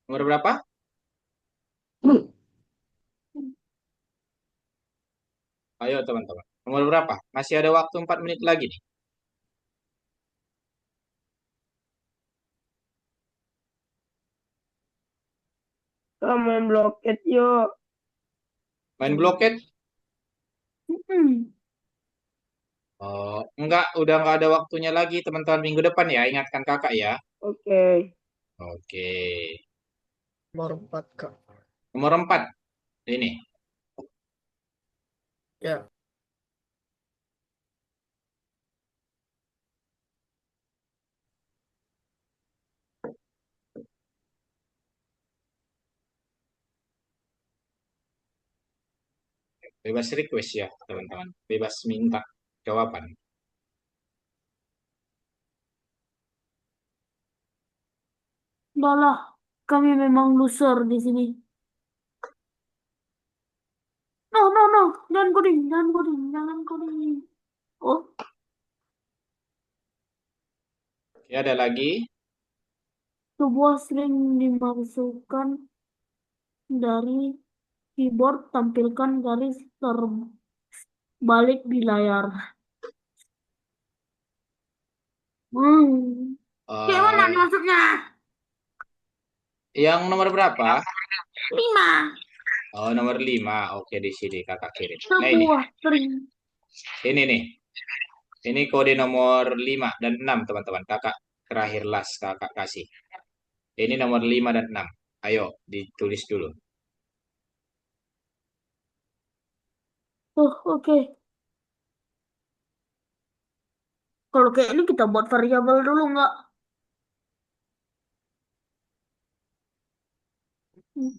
Nomor berapa? Ayo teman-teman. Nomor berapa? Masih ada waktu 4 menit lagi nih. Kak main bloket yuk. Main bloket? Oh, enggak, udah enggak ada waktunya lagi teman-teman minggu depan ya. Ingatkan kakak ya. Oke. Oke. Nomor 4, Kak. Nomor 4. Ini. Ya. Bebas request ya, teman-teman. Bebas minta jawaban. Udah lah, kami memang loser di sini. No, no, no, jangan coding, jangan coding, jangan coding. Oh, Oke, ada lagi. sebuah string dimasukkan dari keyboard, tampilkan garis terbalik di layar. Gimana Eh, maksudnya? yang nomor berapa? 5. Oh, nomor 5. Oke, di sini kakak kirim. Nah, ini. Sebuah string. Ini nih. Ini kode nomor 5 dan 6, teman-teman. Kakak terakhir last kakak kasih. Ini nomor 5 dan 6. Ayo, ditulis dulu. Oh, oke. Kalau kayak ini kita buat variabel dulu nggak? Hmm,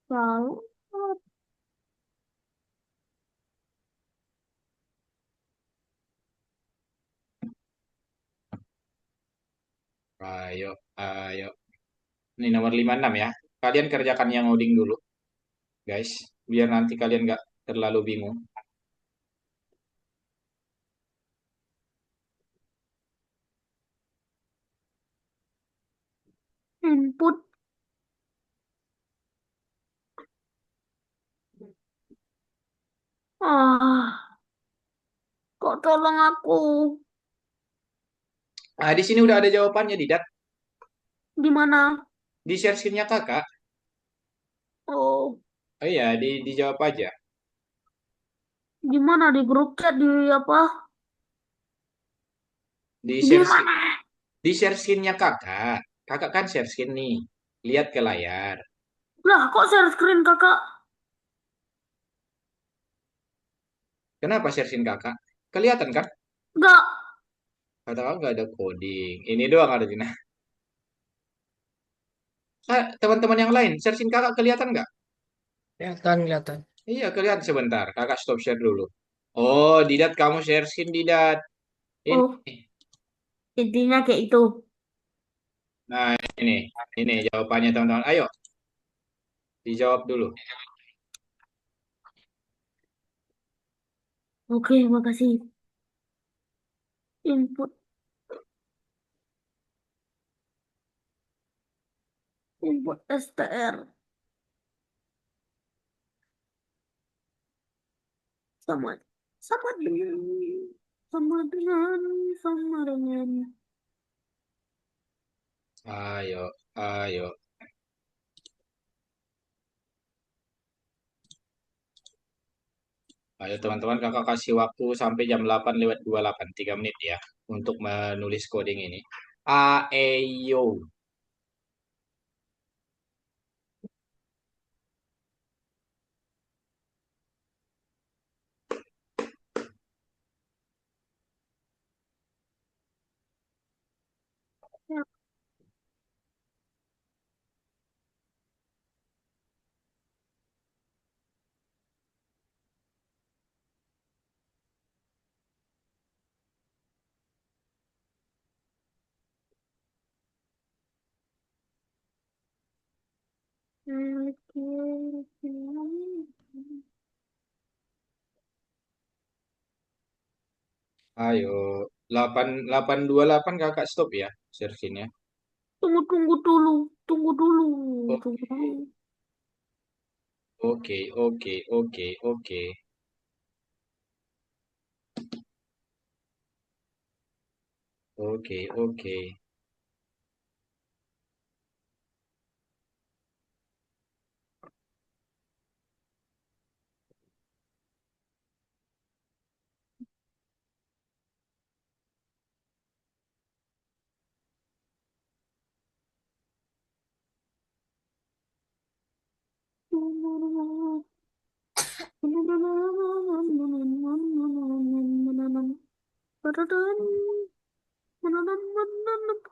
Kalau Ayo, ayo. Ini nomor 5 6 ya. Kalian kerjakan yang ngoding dulu, guys. Biar nanti kalian nggak terlalu bingung. input kok tolong aku Nah, di sini udah ada jawabannya, Didat. di mana? Di share screen-nya kakak. Oh, Oh iya, dijawab aja. di mana di grup chat di apa? Di Di share screen, mana? di share screen-nya kakak. Kakak kan share screen nih. Lihat ke layar. Lah, kok share screen kakak? Kenapa share screen kakak? Kelihatan kan? Nggak. Kata kakak nggak ada coding. Ini doang ada di. Nah, teman-teman yang lain, share screen kakak kelihatan nggak? Kelihatan, kelihatan. Iya, kelihatan sebentar. Kakak stop share dulu. Oh, Didat kamu share screen, Didat. Ini. Oh, intinya kayak itu. Nah, ini. Ini jawabannya, teman-teman. Ayo, dijawab dulu. Oke, makasih. Input, input str sama sama dengan sama dengan sama dengan Ayo, ayo. Ayo teman-teman, kakak kasih waktu sampai jam 8 lewat 28, 3 menit ya, untuk menulis coding ini. A, E, I, O. Ayo, 828 kakak stop ya, share-nya. Tunggu dulu, tunggu dulu, tunggu Oke, dulu. oke, oke, oke, oke. Oke, oke.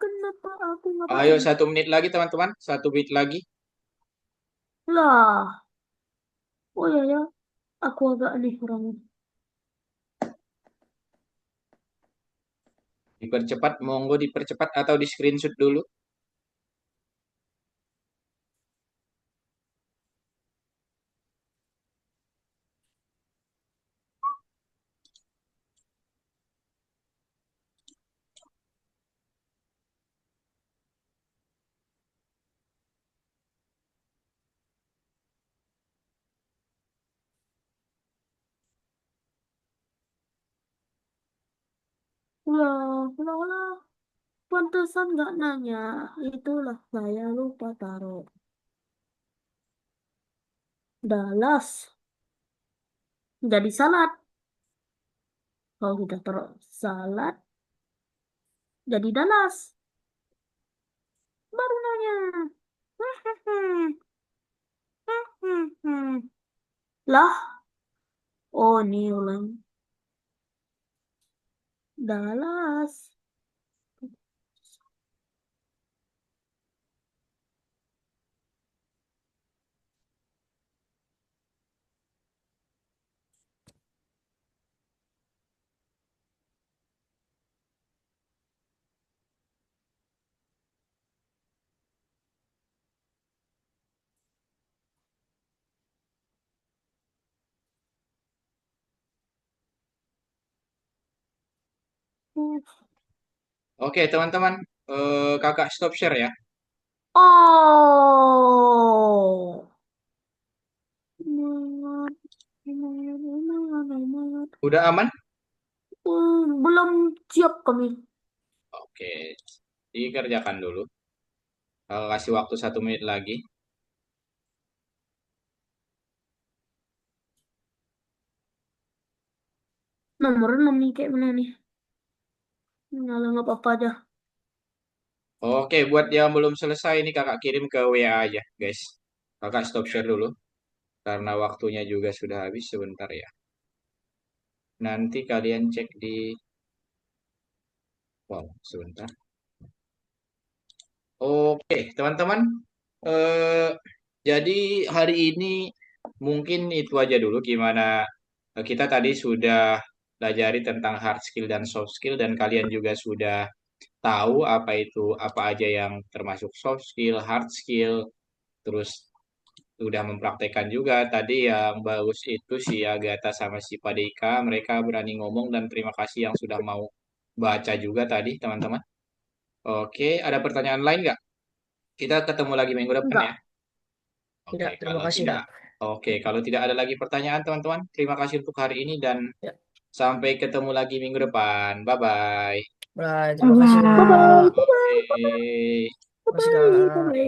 Kenapa aku nggak Ayo, pakai? 1 menit lagi teman-teman, 1 menit lagi. Lah, oh ya ya, aku agak aneh orangnya. Dipercepat, monggo dipercepat atau di screenshot dulu. Lah, pantesan nggak nanya. Itulah saya lupa taruh. Dalas, jadi salad. Kalau kita taruh salad, jadi dalas. Baru nanya. Lah, oh ini ulang. Dalas. Oke teman-teman, kakak stop share ya. Oh. Udah aman? Belum siap kami. Oke, dikerjakan dulu. Kakak kasih waktu 1 menit lagi. Nomor 6 nih kayak mana nih? Nggak apa-apa aja. Oke, buat yang belum selesai ini kakak kirim ke WA aja, guys. Kakak stop share dulu, karena waktunya juga sudah habis sebentar ya. Nanti kalian cek di... Wow, sebentar. Oke, teman-teman. Eh, jadi hari ini mungkin itu aja dulu gimana kita tadi sudah pelajari tentang hard skill dan soft skill dan kalian juga sudah tahu apa aja yang termasuk soft skill, hard skill, terus sudah mempraktekkan juga tadi yang bagus itu si Agatha sama si Padika, mereka berani ngomong dan terima kasih yang sudah mau baca juga tadi teman-teman. Oke, ada pertanyaan lain nggak? Kita ketemu lagi minggu depan Enggak. ya. Oke, Tidak, terima kalau kasih, tidak, Kak. kalau tidak ada lagi pertanyaan teman-teman, terima kasih untuk hari ini dan Ya. sampai ketemu lagi minggu depan. Bye bye. Bye, terima kasih, Kak. Bye-bye. Oke. Terima kasih, Kak. Bye-bye. Ya.